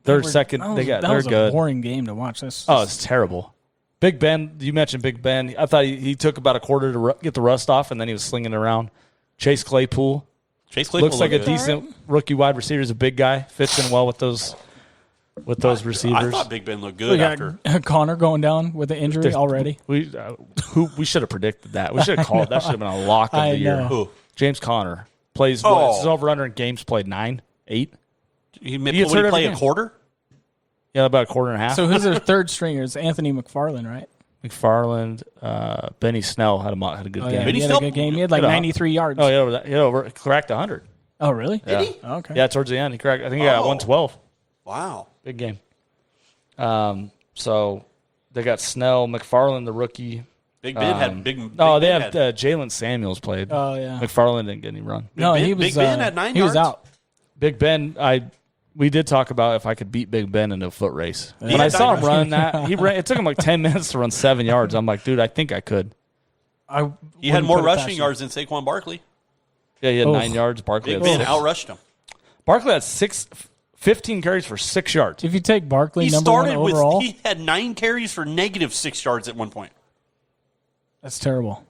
They're second. They're good. A boring game to watch. It's terrible. Big Ben, you mentioned Big Ben. I thought he took about a quarter to get the rust off, and then he was slinging it around. Chase Claypool looks like a decent rookie wide receiver. He's a big guy. Fits in well with those receivers. I thought Big Ben looked good after. Connor going down with the injury already. We should have predicted that. We should have called that. Should have been a lock of the year. Who? James Conner plays. His over-under in games played 9, 8. He play a quarter? Yeah, about a quarter and a half. So who's their third stringer? It's Anthony McFarland, right? McFarland, Benny Snell had a good game. Yeah. He had a good game. He had 93 yards. Oh, he cracked 100. Oh, really? Yeah. Did he? Oh, okay. Yeah, towards the end. He cracked. I think he got 112. Wow. Big game. So they got Snell, McFarland, the rookie. Big Ben had big. They have Jalen Samuels played. Oh, yeah. McFarland didn't get any run. Big Ben had 9 yards. He was out. Big Ben, we did talk about if I could beat Big Ben in a foot race. When I saw him running that, it took him like 10 minutes to run 7 yards. I'm like, dude, I think I could. He had more rushing yards than Saquon Barkley. Yeah, he had 9 yards. Barkley Big Ben outrushed him. Barkley had 15 carries for 6 yards. If you take Barkley, number one overall, he had 9 carries for negative 6 yards at one point. That's terrible.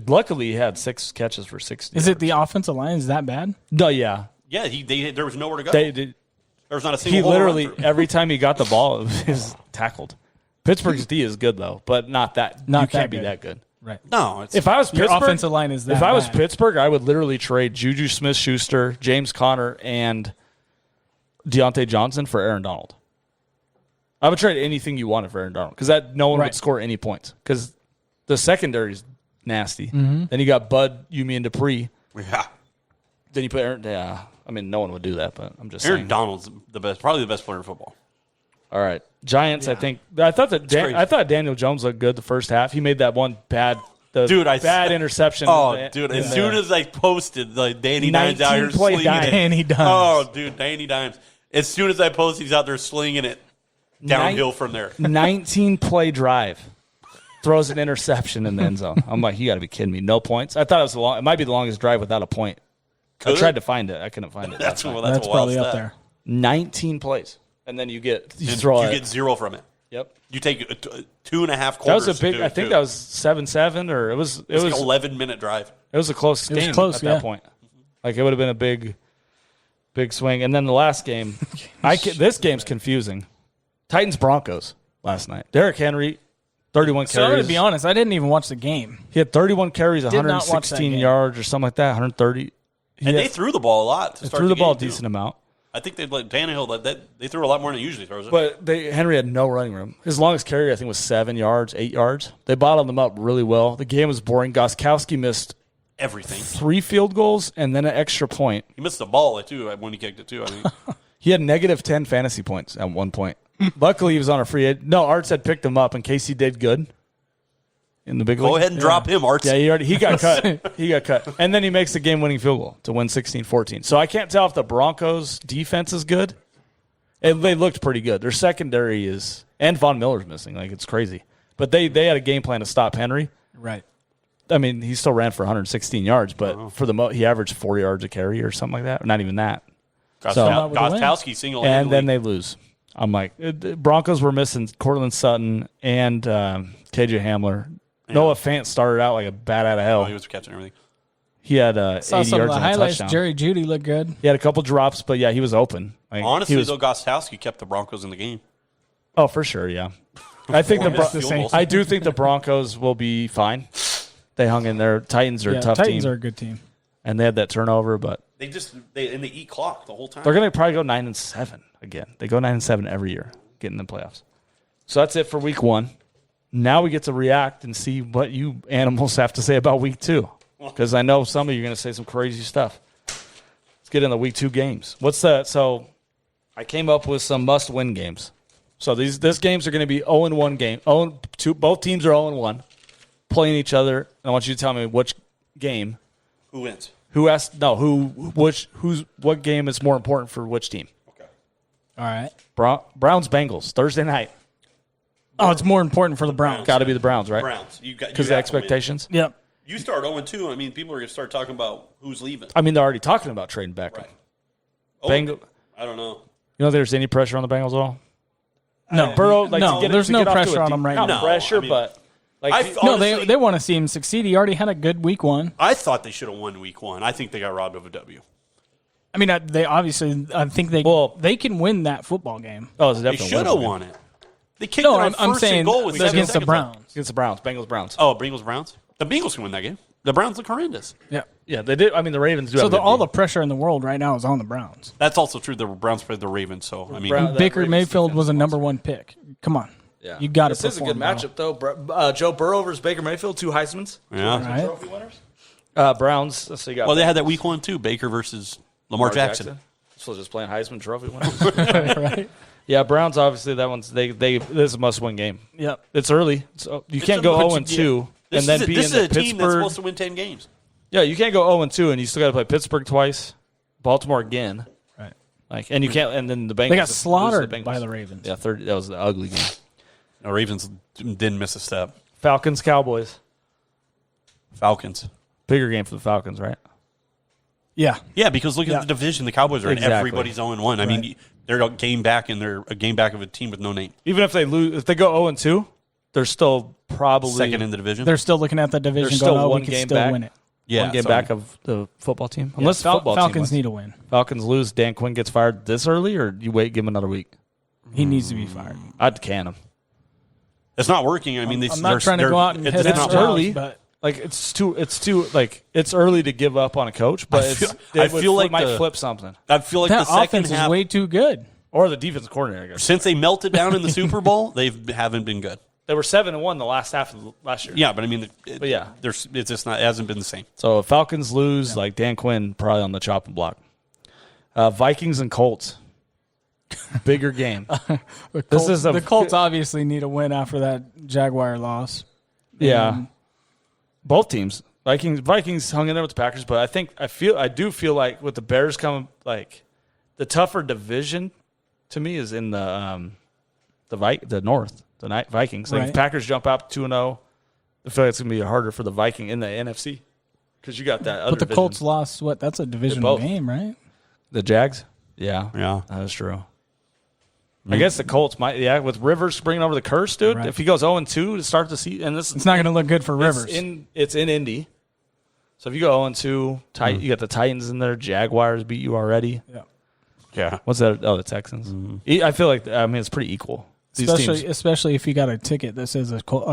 Luckily, he had 6 catches for 60 Is yards. it the offensive line? Is that bad? No, yeah. Yeah, there was nowhere to go. There was not a single. He literally every time he got the ball, it was tackled. Pittsburgh's D is good though, but not that. You can't be that good. Right. No. If I was Pittsburgh, your offensive line is that. If I was Pittsburgh, I would literally trade Juju Smith-Schuster, James Conner, and Deontay Johnson for Aaron Donald. I would trade anything you wanted for Aaron Donald because no one would score any points because the secondary is nasty. Mm-hmm. Then you got Bud, Yumi, and Dupree. Yeah. Then you put Aaron. Yeah. I mean, no one would do that, but I'm just Aaron saying. Donald's probably the best player in football. All right, Giants. Yeah. I thought Daniel Jones looked good the first half. He made that one bad interception. Oh, dude! As soon as I posted Danny Dimes out here slinging it. Danny Dimes. Oh, dude, Danny Dimes. As soon as I posted, he's out there slinging it downhill from there. 19-play drive. throws an interception in the end zone. I'm like, you got to be kidding me. No points. I thought it might be the longest drive without a point. I tried to find it. I couldn't find it. That's probably up there. 19 plays. And then you get 0 from it. Yep. You take 2.5 quarters. That was a big. I think that was 7-7, or it was like an 11-minute drive. It was a close game at that point. Like it would have been a big swing. And then the last game, this game's confusing. Titans Broncos last night. Derrick Henry, 31 carries. So I'm going to be honest, I didn't even watch the game. He had 31 carries, 116 yards or something like that, 130. They threw the ball a lot. They threw the ball a decent amount. I think they'd let Tannehill. They threw a lot more than he usually throws it. But Henry had no running room. His longest carry, I think, was 7 yards, 8 yards. They bottled him up really well. The game was boring. Gostkowski missed everything. 3 field goals and then an extra point. He missed the ball, too, when he kicked it, too. I mean, he had negative 10 fantasy points at one point. Luckily, he was on a free agent. No, Arts had picked him up in case he did good in the big league. Go ahead and drop him, Arts. Yeah, he got cut. He got cut. And then he makes the game-winning field goal to win 16-14. So I can't tell if the Broncos' defense is good. They looked pretty good. Their secondary is – and Von Miller's missing. Like, it's crazy. But they had a game plan to stop Henry. Right. I mean, he still ran for 116 yards, but for he averaged 4 yards a carry or something like that. Or not even that. Gostkowski single-handedly. And then they lose. I'm like, the Broncos were missing Cortland Sutton and KJ Hamler. Yeah. Noah Fant started out like a bat out of hell. Oh, he was catching everything. He had 80 some yards of the and a highlights. touchdown. Jerry Jeudy looked good. He had a couple drops, but yeah, he was open. Like, honestly, though, Gostkowski kept the Broncos in the game. Oh, for sure, yeah. I think I do think the Broncos will be fine. They hung in there. Titans are a tough team. Titans are a good team. And they had that turnover, but they eat clock the whole time. They're going to probably go 9-7 again. They go 9-7 every year, getting in the playoffs. So that's it for week 1. Now we get to react and see what you animals have to say about week 2. Because I know some of you are going to say some crazy stuff. Let's get in the week 2 games. What's that? So I came up with some must-win games. So these games are going to be 0-1 game. Both teams are 0-1, playing each other. I want you to tell me which game. Who wins? What game is more important for which team? Okay. All right. Browns Bengals Thursday night. Oh, it's more important for the Browns. Got to be the Browns, right? Browns. Because the expectations? Yep. You start 0-2, I mean, people are going to start talking about who's leaving. I mean, they're already talking about trading Beckham. Right. I don't know. You know, there's any pressure on the Bengals at all? No. Burrow, there's no pressure on them right now. Not pressure, but honestly, they want to see him succeed. He already had a good week 1. I thought they should have won week 1. I think they got robbed of a W. I mean, I think they can win that football game. Oh, it's they definitely should have won it. They kicked it on I'm first saying and goal with against the Browns. Against the Browns. Bengals-Browns. Oh, Bengals-Browns? The Bengals can win that game. The Browns look horrendous. Yeah. Yeah, they did. I mean, the Ravens do have all the pressure in the world right now is on the Browns. That's also true. The Browns played the Ravens, so, I mean. Baker Mayfield was a number 1 pick. Come on. Yeah. You got to perform. This is a good matchup, though. Joe Burrow versus Baker Mayfield, 2 Heismans. Yeah. Right. Trophy winners. Browns. Let's see. Well, they had that week 1, too. Baker versus Lamar Jackson. So just playing Heisman Trophy winners. Right. Yeah, Browns, obviously, that one's this is a must-win game. Yep. It's early. So you can't go 0-2 and then be in the Pittsburgh. This is a team that's supposed to win 10 games. Yeah, you can't go 0-2 and you still got to play Pittsburgh twice, Baltimore again. Right. And you can't. And then the Bengals. They got slaughtered by the Ravens. Yeah, that was the ugly game. The Ravens didn't miss a step. Falcons, Cowboys. Falcons. Bigger game for the Falcons, right? Yeah. Yeah, because look at the division the Cowboys are in. Everybody's 0-1. I mean, they're a game back, and they're a game back of a team with no name. Even if they lose, if they go 0-2, they're still probably second in the division. They're still looking at the division. They're still going, one we can game still back. Win it. Yeah, one game back of the football team. Unless the football Falcons team need to win. Falcons lose. Dan Quinn gets fired this early, or you wait, give him another week. He needs to be fired. I'd can him. It's not working. I mean, I'm not trying to go out and head it's early, but it's too it's early to give up on a coach. But I feel like might flip something. I feel like that the second offense half is way too good, or the defense coordinator. I guess. Since they melted down in the Super Bowl, they haven't been good. They were 7-1 the last half of last year. Yeah, but I mean, it's just not. It hasn't been the same. So if Falcons lose, like Dan Quinn probably on the chopping block. Vikings and Colts, bigger game. The Colts obviously need a win after that Jaguar loss. Yeah, both teams. Vikings hung in there with the Packers, but I do feel like with the Bears coming, like the tougher division to me is in the North. The Vikings. Like right. Packers jump out 2-0. I feel like it's going to be harder for the Viking in the NFC because you got that other But the division. Colts lost, what? That's a divisional game, right? The Jags? Yeah. Yeah. That is true. I guess the Colts might, with Rivers bringing over the curse, dude. Right. If he goes 0-2 to start the season, and It's not going to look good for Rivers. It's in Indy. So if you go 0-2, you got the Titans in there. Jaguars beat you already. Yeah. Yeah. What's that? Oh, the Texans. I feel like it's pretty equal. These Especially if you got a ticket that says the Colts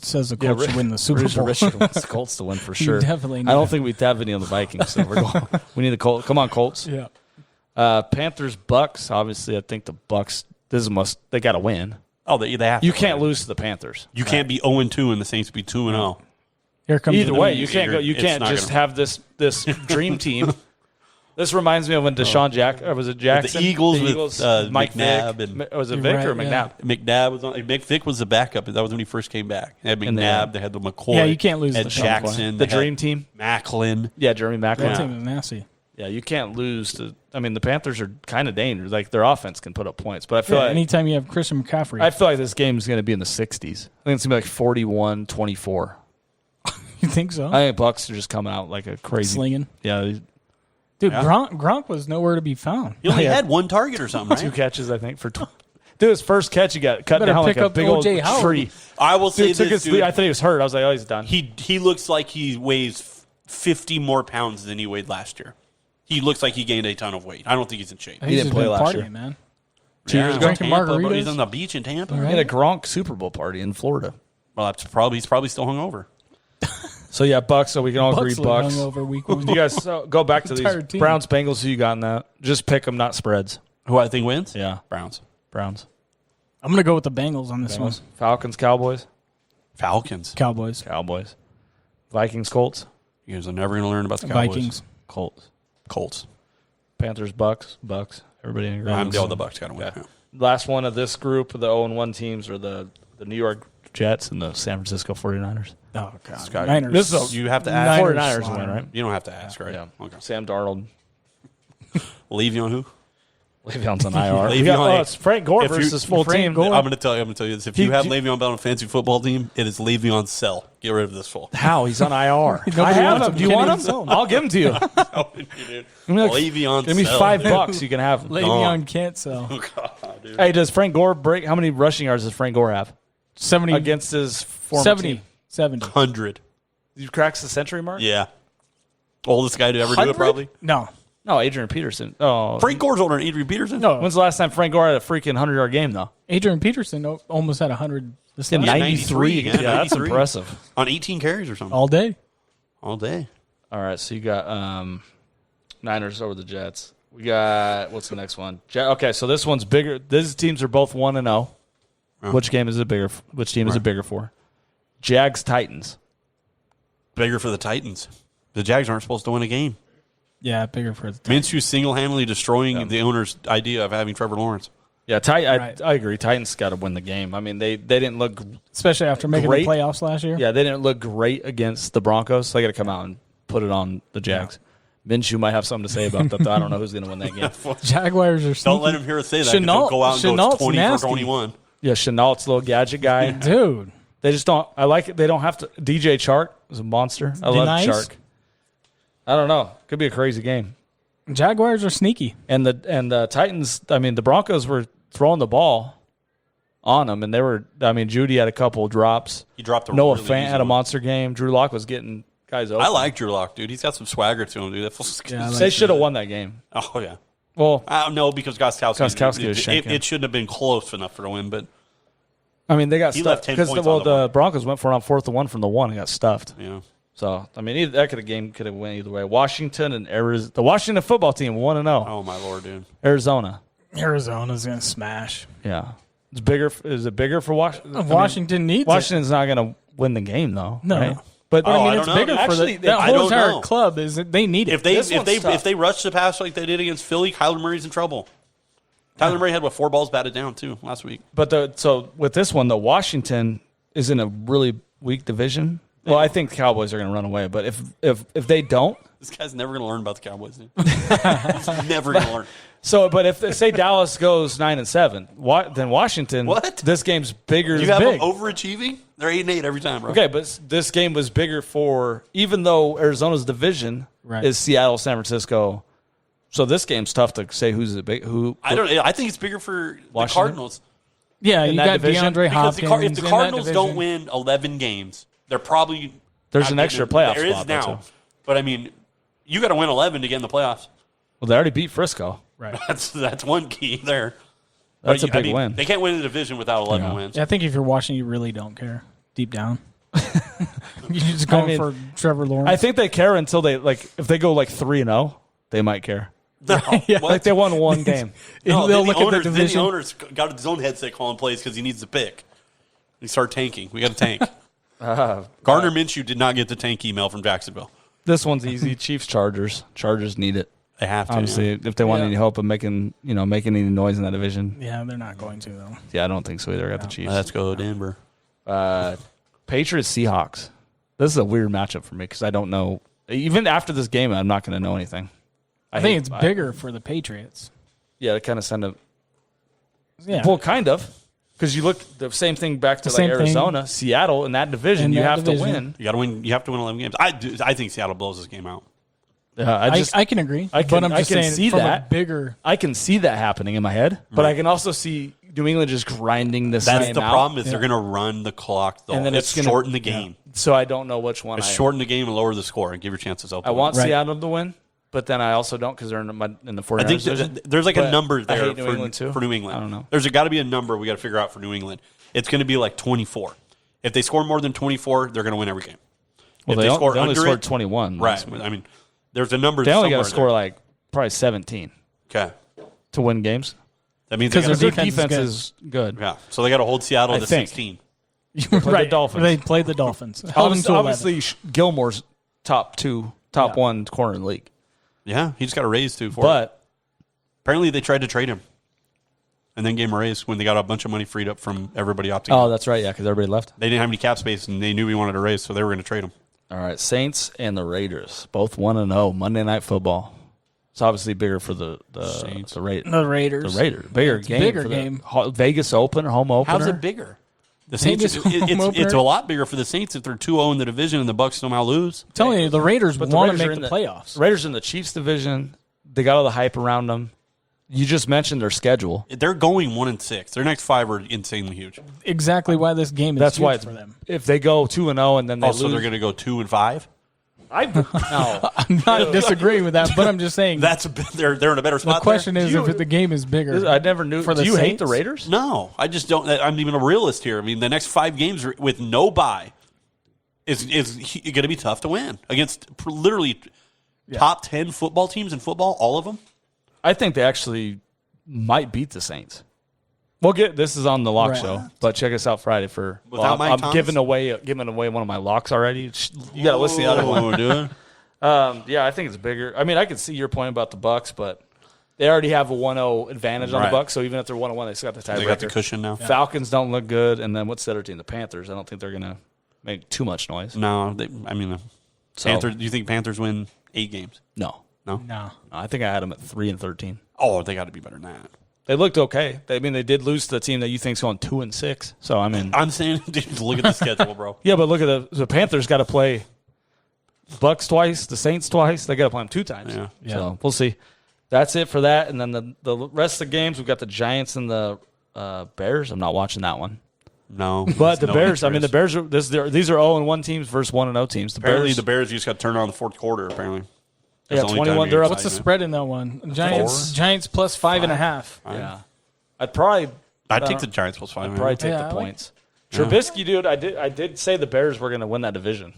should win the Super Bowl. Richard wants the Colts to win for sure. Definitely need I don't it. think we'd have any on the Vikings, so we need the Colts. Come on, Colts. Yeah. Panthers, Bucks. Obviously, I think the Bucks. This is a must. They got to win. Oh, they have. You can't lose to the Panthers. You can't be 0-2 and the Saints be 2-0. Here comes Either the way, news. you can't go. You It's can't not just gonna- have this dream team. This reminds me of when Deshaun was it Jackson? The Eagles with Mike McNabb Vick. and- Was it You're Vick right, or yeah. McNabb? McNabb was on. Vic was the backup. That was when he first came back. They had And McNabb. They had the McCoy. Yeah, you can't lose Had the Jackson. The they had dream team. Macklin. Yeah, Jeremy That Macklin. team is nasty. Yeah, you can't lose to. I mean, the Panthers are kind of dangerous. Like their offense can put up points, but I feel like Anytime you have Christian McCaffrey, I feel like this game is going to be in the 60s. I think it's going to be like 41-24. you think so? I think Bucks are just coming out like a crazy. Slinging. Yeah, Dude, Yeah. Gronk was nowhere to be found. He only Yeah. had one target or something, two right? catches I think for. Dude, his first catch he got cut better down like pick a up big old O.J. Howard. tree. I will say Dude, took this, his, dude. I thought he was hurt. I was like, oh, he's done. He looks like he weighs 50 more pounds than he weighed last year. He looks like he gained a ton of weight. I don't think he's in shape. He's didn't just play been last partying, year. man. 2 years ago. Drinking Tampa, bro. margaritas. He's on the beach in Tampa. All He right. had a Gronk Super Bowl party in Florida. Well, he's probably still hungover. So yeah, Bucks. So we can all agree look Bucks. hungover week one. You guys go back to Entire these team. Browns Bengals. Who you got in that? Just pick them, not spreads. Who I think wins? Yeah, Browns. Browns. I'm gonna go with the Bengals on this one. Falcons, Cowboys, Falcons. Cowboys, Cowboys, Vikings, Colts, You guys are never going to learn about the Cowboys. Vikings. Colts. Panthers, Bucks. Everybody in agreement. The Bucks got to win. Yeah. Last one of this group, the 0-1 teams, are the New York Jets and the San Francisco 49ers. Oh god, Scott, Niners. This is You have to ask. Niners 49ers slaughter. win, right? You don't have to ask, right? Yeah. Okay. Sam Darnold. Le'Veon who? Le'Veon's on IR. Le'Veon, It's Frank Gore if you- versus full Frank team. Gore. I'm going to tell you this. If you have Le'Veon Bell on a fantasy football team, it is Le'Veon's sell. Get rid of this fool. How? He's on IR. Nobody I have wants him. him. Do you Can't want even him? sell him. I'll give him to you. Le'Veon Give me sell. $5. You can have him. Le'Veon can't sell. God, dude. Hey, does Frank Gore break? How many rushing yards does Frank Gore have 70 against his former 70. team? 70. 100. He cracks the century mark? Yeah. Oldest guy to ever do it, 100? probably. No. No, Adrian Peterson. Oh, Frank Gore's older than Adrian Peterson. No. when's the last time Frank Gore had a freaking 100-yard game, though? Adrian Peterson almost had 100 this Yeah, last 93. Yeah, Yeah, that's 93. impressive. On 18 carries or something. all day. All day. All right, so you got Niners over the Jets. We got, what's the next one? Okay, so this one's bigger. These teams are both 1-0. Oh. Which game is it bigger? Which team is it bigger for? Jags, Titans. Bigger for the Titans. The Jags aren't supposed to win a game. Yeah, bigger for the Minshew single-handedly destroying the owner's idea of having Trevor Lawrence. Yeah, Right. I agree. Titans got to win the game. I mean, they didn't look. especially after making Great. the playoffs last year. Yeah, they didn't look great against the Broncos. So they got to come out and put it on the Jags. Minshew might have something to say about that. Though. I don't know who's going to win that game. Jaguars are sneaky. Don't let him hear us say that. 'cause Chenault- he'll go out and go Chenault's 20 nasty. for 21. Yeah, Chenault's little gadget guy. Dude. They just don't. I like it. They don't have to. DJ Chark is a monster. I love Nice. Chark. I don't know. Could be a crazy game. Jaguars are sneaky. And the Titans. I mean, the Broncos were throwing the ball on them, and they were. I mean, Judy had a couple drops. He dropped a Noah really Fant easy had a one. monster game. Drew Lock was getting guys open. I like Drew Lock, dude. He's got some swagger to him, dude. That fool's Yeah, I like They should have won that game. Oh, yeah. Well, No, because Gostkowski was it, shanking. it shouldn't have been close enough for the win, but I mean, they got He stuffed left 10 because points on the the board. Broncos went for it on 4th and 1 from the 1 and got stuffed. yeah. So I mean, that game could have went either way. Washington and Arizona, the Washington football team 1-0. Oh my lord, dude. Arizona, Arizona's going to smash. yeah, it's bigger. Is it bigger for Washington? Washington needs Washington's not going to win the game though. No. right? But Oh, it. I I mean, don't it's know. bigger for Actually, that I whole don't entire know. club. Is that they need it. If This one's tough. they rush the pass like they did against Philly, Kyler Murray's in trouble. Tyler Murray had 4 balls batted down too last week. so with this one, though, Washington is in a really weak division. Well, I think the Cowboys are going to run away. But if they don't, This guy's never going to learn about the Cowboys. Dude. He's never going to learn. So, but if say Dallas goes 9-7, then Washington. What? This game's bigger. You have them overachieving? They're 8-8 every time, bro. Okay, but this game was bigger for even though Arizona's division is Seattle, San Francisco. So this game's tough to say who's the big who. I think it's bigger for Washington? the Cardinals. Yeah, you got division? DeAndre Because Hopkins. if the Cardinals don't win 11 games, they're probably There's an extra playoff There is spot now, too. but I mean, you got to win 11 to get in the playoffs. Well, they already beat Frisco. Right. That's one key there. That's a big win. They can't win the division without 11 wins. Yeah, I think if you're watching, you really don't care deep down. You're just going for Trevor Lawrence. I think they care until they if they go 3-0, they might care. No, Like they won one game. No, They'll then look the at owners, the then the division. owner's got his own headset calling plays because he needs the pick. He start tanking. We got to tank. Gardner Minshew did not get the tank email from Jacksonville. This one's easy. Chiefs, Chargers. Chargers need it. They have to. Obviously, if they want any hope of making any noise in that division. Yeah, they're not going to, though. Yeah, I don't think so either. I got the Chiefs. Let's go Denver. Patriots, Seahawks. This is a weird matchup for me because I don't know. Even after this game, I'm not going to know anything. I think it's bigger for the Patriots. Yeah, to kind of send a. Yeah. Well, kind of. Because you look the same thing back to same Arizona, Seattle in that division. In you that have division. to win. You got to win. You have to win 11 games. I think Seattle blows this game out. I can agree. But I'm just saying see from that a bigger. I can see that happening in my head, but I can also see New England just grinding this That's game the out. problem is they're going to run the clock. And then it's it's gonna- shorten the game. So I don't know which one. Shorten the game and lower the score and give your chances up. I want Right. Seattle to win, but then I also don't because they're in the 49ers I think division. there's like But a number I there hate New England too. for New England. I don't know. There's got to be a number we got to figure out for New England. It's going to be like 24. If they score more than 24, they're going to win every game. Well, if they score only under scored it, 21. right? last week. I mean, there's a number. They only got to somewhere score there. probably 17 Okay, to win games that means they because gotta their be- defense is good. yeah. So they got to hold Seattle I to think. 16. the Dolphins. They played the Dolphins. Held them to 11. Obviously, Gilmore's top one corner in the league, Yeah, he just got a raise too. For it. but Apparently, they tried to trade him, and then gave him a raise when they got a bunch of money freed up from everybody opting out. that's right, yeah, because everybody left. They didn't have any cap space, and they knew we wanted a raise, so they were going to trade him. All right, Saints and the Raiders, both 1-0 Monday Night Football. It's obviously bigger for the Saints. the Raiders. The Raiders. The Raiders, bigger It's a game. bigger for game. The Vegas Open, home opener. How's it bigger? The Saints. Vegas home It's opener. a lot bigger for the Saints if they're 2-0 in the division and the Bucks somehow lose. I'm telling you, the Raiders But the want to Raiders are make in the playoffs. Raiders in the Chiefs division. They got all the hype around them. You just mentioned their schedule. They're going 1-6. Their next 5 are insanely huge. Exactly why this game is That's huge why it's, for them. if they go 2-0 and then they Also, lose, they're going to go 2-5. no. I'm not disagreeing with that, but I'm just saying That's they're in a better the spot. question there. is if the game is bigger. I never knew. For the Do you hate the Saints? Raiders? No, I just don't. I'm even a realist here. I mean, the next 5 games with no bye is going to be tough to win against literally top 10 football teams in football, all of them. I think they actually might beat the Saints. We'll get this is on the lock Right. show, but check us out Friday for. Without Mike I'm Thomas? giving away one of my locks already. You got to listen to the other one. Dude. Yeah, I think it's bigger. I mean, I can see your point about the Bucks, but they already have a 1-0 advantage on the Right. Bucks. So even if they're 1-1, they still got the tiebreaker. They got the cushion now. Falcons don't look good, and then what's the other team? The Panthers. I don't think they're gonna make too much noise. No, So- Panthers. Do you think Panthers win 8 games? No, no. I think I had them at 3-13. Oh, they got to be better than that. They looked okay. They did lose to the team that you think's going 2-6. So I mean, I'm saying, dude, look at the schedule, bro. yeah, but look at the Panthers. Got to play Bucks twice, the Saints twice. They got to play them 2 times. Yeah. So we'll see. That's it for that. And then the rest of the games, we've got the Giants and the Bears. I'm not watching that one. No, But the no Bears, I mean, the interest. Bears are these are 0-1 teams versus 1-0 teams. Apparently, the Bears just got turned on in the 4th quarter. Apparently, Yeah, That's the only 21. time They're you're up. What's the excited. spread in that one? Giants plus 5.5. Yeah, I'd probably I'd take the Giants plus 5. probably take Yeah, the I like- points. Trubisky, dude, I did say the Bears were going to win that division.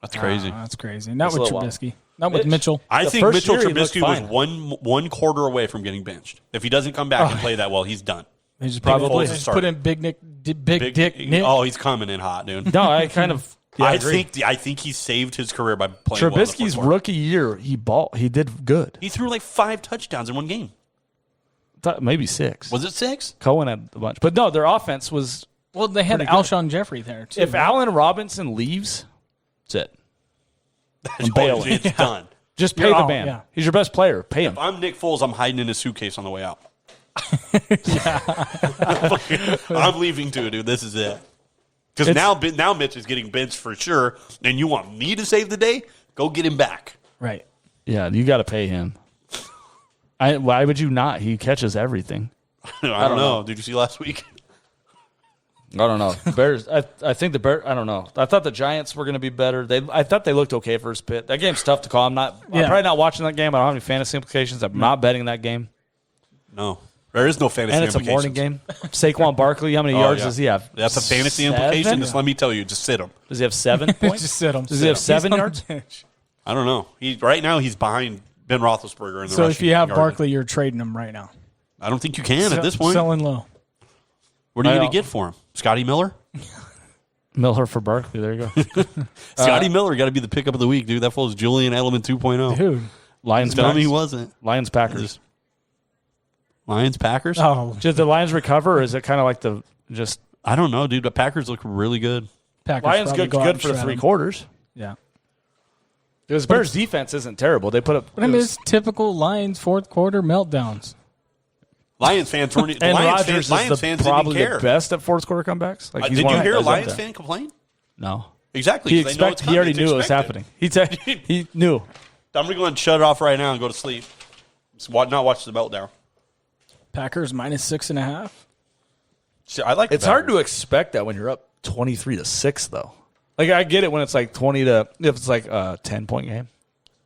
That's crazy. That's crazy. Not That's a with little Trubisky. Not with Mitch. Mitchell. I the think first Mitchell year he looked Trubisky was fine. one quarter away from getting benched. If he doesn't come back and play that well, he's done. They just Probably. put in Big Dick Nick. Oh, he's coming in hot, dude. No, I kind of. Yeah, I agree. I think he saved his career by playing well in the fourth Trubisky's quarter. rookie year, he did good. He threw like 5 touchdowns in one game. Thought maybe 6. Was it 6? Cohen had a bunch, but no, their offense was. Well, they had Pretty good. Alshon Jeffrey there, too. If Allen Robinson leaves, that's it. I'm bailing. It's done. Just pay the man. Yeah. He's your best player. Pay him. If I'm Nick Foles, I'm hiding in a suitcase on the way out. I'm leaving too, dude. This is it. Because now Mitch is getting benched for sure, and you want me to save the day? Go get him back. Right. Yeah, you got to pay him. Why would you not? He catches everything. I don't know. Did you see last week? I don't know. Bears. I think the Bears. I don't know. I thought the Giants were going to be better. I thought they looked okay first bit. That game's tough to call. I'm probably not watching that game. I don't have any fantasy implications. I'm not betting that game. No, there is no fantasy. And it's a morning game. Saquon Barkley. How many yards does he have? That's a fantasy implication. Just let me tell you. Just sit him. Does he have 7 points? Just sit him. Does he have 7 yards? I don't know. Right now he's behind Ben Roethlisberger in the So rushing if you have yard. Barkley, you're trading him right now. I don't think you can at this point. Selling low. What are you going to get for him? Scotty Miller? Miller for Barkley. There you go. Scotty Miller got to be the pickup of the week, dude. That fool's Julian Edelman 2.0. Dude. Lions. Tell me he wasn't. Lions Packers. Lions Packers? Oh. Did the Lions recover, or is it kind of like I don't know, dude. The Packers look really good. Packers Lions good for the 3 quarters. Yeah. Because Bears defense isn't terrible. They put up. But I mean, it's typical Lions fourth quarter meltdowns. Lions fans weren't. And Rodgers is fans probably didn't care. the best at fourth quarter comebacks. Like did you hear a Lions fan complain? No. Exactly. He already knew it was happening. He knew. I'm going to go and shut it off right now and go to sleep. Just not watch the meltdown. Packers -6.5. See, I like. It's hard to expect that when you're up 23-6, though. Like I get it when it's like 20 to if it's like a 10-point game.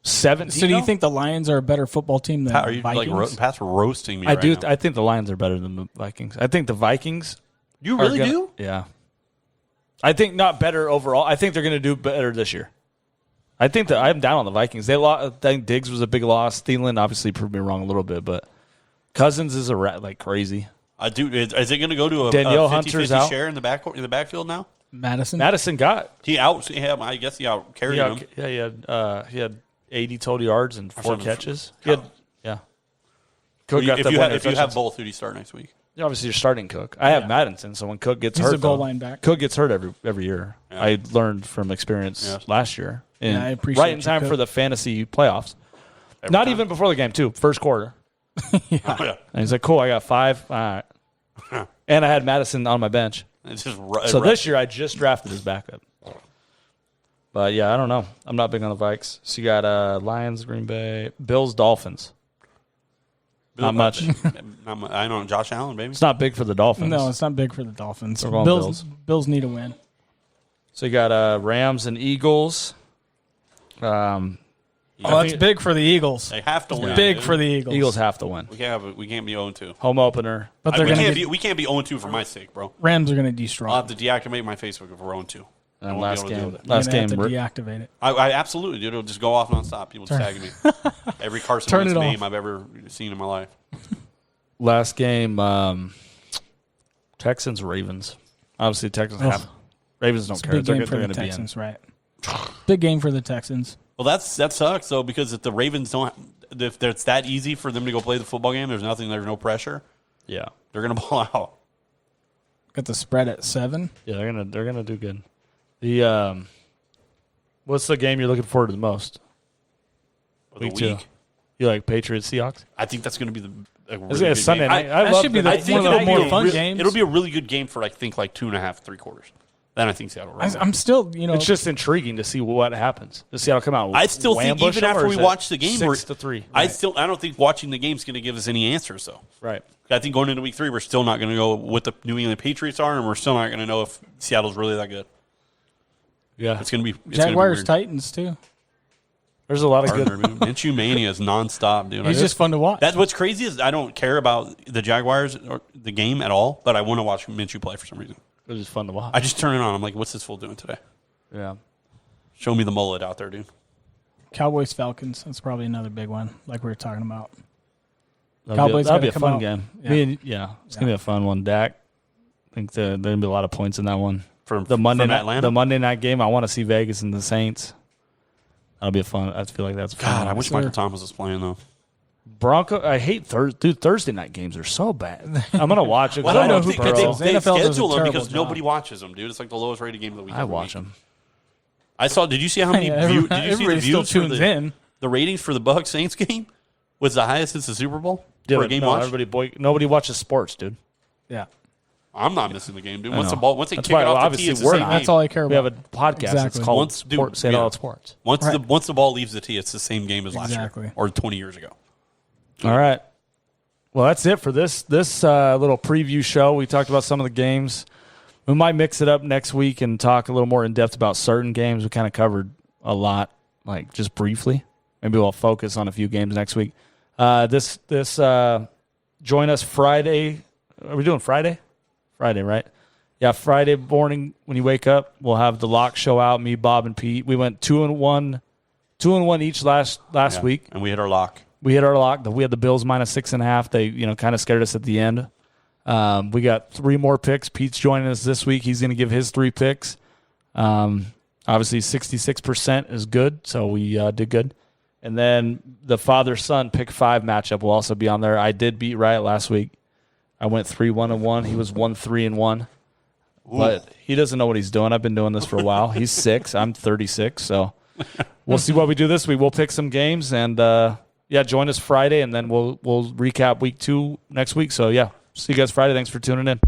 17. So do you think the Lions are a better football team than Pat, are you Vikings? Pat's roasting me? I right do. now. I think the Lions are better than the Vikings. I think the Vikings. You really do? Yeah. I think not better overall. I think they're going to do better this year. I think that I'm down on the Vikings. They lost. I think Diggs was a big loss. Thielen obviously proved me wrong a little bit, but Cousins is a rat like crazy. I do. Is it going to go to a Danielle 50-50 Hunter's out. share in the backfield now? Madison got. I guess he out carried him. Yeah, he had 80 total yards and 4 catches. Cook got if you have both, who do you start next week? Obviously, you're starting Cook. I have Madison, so when Cook gets hurt, he's a goal line back. Cook gets hurt every year. Yeah. I learned from experience last year. And I appreciate right in time Cook. for the fantasy playoffs. Not even before the game, too. First quarter. Yeah. And he's like, cool, I got 5. All right. And I had Madison on my bench. So this year, I just drafted his backup. But, yeah, I don't know. I'm not big on the Vikes. So you got Lions, Green Bay, Bills, Dolphins. Not much. I know Josh Allen, baby. It's not big for the Dolphins. No, it's not big for the Dolphins. We're going Bills need a win. So you got Rams and Eagles. It's big for the Eagles. They have to win. Big for the Eagles. Eagles have to win. We can't be 0-2. Home opener. But we can't be 0-2 for my sake, bro. Rams are going to destroy. I'll have to deactivate my Facebook if we're 0-2. And last game, have to deactivate it. I absolutely do. It'll just go off nonstop. People tagging me. Every Carson Wentz meme I've ever seen in my life. Last game, Texans Ravens. Obviously, Texans have Ravens don't care. Big They're game for going the to be Texans, in. right? Big game for the Texans. Well, that sucks though, because if the Ravens don't, if it's that easy for them to go play the football game, there's no pressure. Yeah, they're gonna ball out. Got the spread at 7. Yeah, they're gonna do good. The what's the game you're looking forward to the most? Week 2. You like Patriots Seahawks? I think that's gonna be a really good Sunday night. That should be one of the more fun games. It'll be a really good game for I think like 2.5, 3 quarters. Then I think Seattle. I'm still, it's just intriguing to see what happens. To Seattle come out. I still think even after we watch the game, 6-3. I don't think watching the game is going to give us any answers though. Right. I think going into week 3, we're still not going to know what the New England Patriots are, and we're still not going to know if Seattle's really that good. Yeah, it's going to be Jaguars Titans too. There's a lot of good. Minshew mania is nonstop, dude. He's just fun to watch. That's what's crazy is I don't care about the Jaguars or the game at all, but I want to watch Minshew play for some reason. It was fun to watch. I just turn it on. I'm like, what's this fool doing today? Yeah. Show me the mullet out there, dude. Cowboys Falcons. That's probably another big one, like we were talking about. That'll be a fun game. It's gonna be a fun one. Dak. I think there'll be a lot of points in that one. From Atlanta? The Monday night game. I want to see Vegas and the Saints. That'll be a fun. I feel like that's fun. God, I wish Michael Thomas was playing though. Bronco. I hate Thursday night games are so bad. I'm gonna watch it. Well, I don't know think who they NFL does a schedule them terrible because job. nobody watches them, dude. It's like the lowest rated game of the week. I watch them. I saw. Did you see how many views? Did you see the views still tunes in. The ratings for the Bucs Saints game was the highest since the Super Bowl for a game watch. Nobody watches sports, dude. Yeah. I'm not missing the game, dude. Once they kick it why, off the tee, it's the same game. That's all I care about. We have a podcast. It's called Say It All at Sports. Once the ball leaves the tee, it's the same game as last year or 20 years ago. All right. Well, that's it for this little preview show. We talked about some of the games. We might mix it up next week and talk a little more in depth about certain games. We kind of covered a lot, like just briefly. Maybe we'll focus on a few games next week. Join us Friday. Are we doing Friday? Friday, right? Yeah, Friday morning when you wake up, we'll have the lock show out. Me, Bob, and Pete. We went 2-1 each last week, and we hit our lock. We had the Bills minus 6.5. They kind of scared us at the end. We got 3 more picks. Pete's joining us this week. He's going to give his 3 picks. Obviously, 66% is good, so we did good. And then the father-son pick 5 matchup will also be on there. I did beat Riot last week. I went 3-1-1. He was 1-3-1. But he doesn't know what he's doing. I've been doing this for a while. He's 6. I'm 36. So we'll see what we do this week. We'll pick some games and join us Friday, and then we'll recap week 2 next week. So yeah, see you guys Friday. Thanks for tuning in.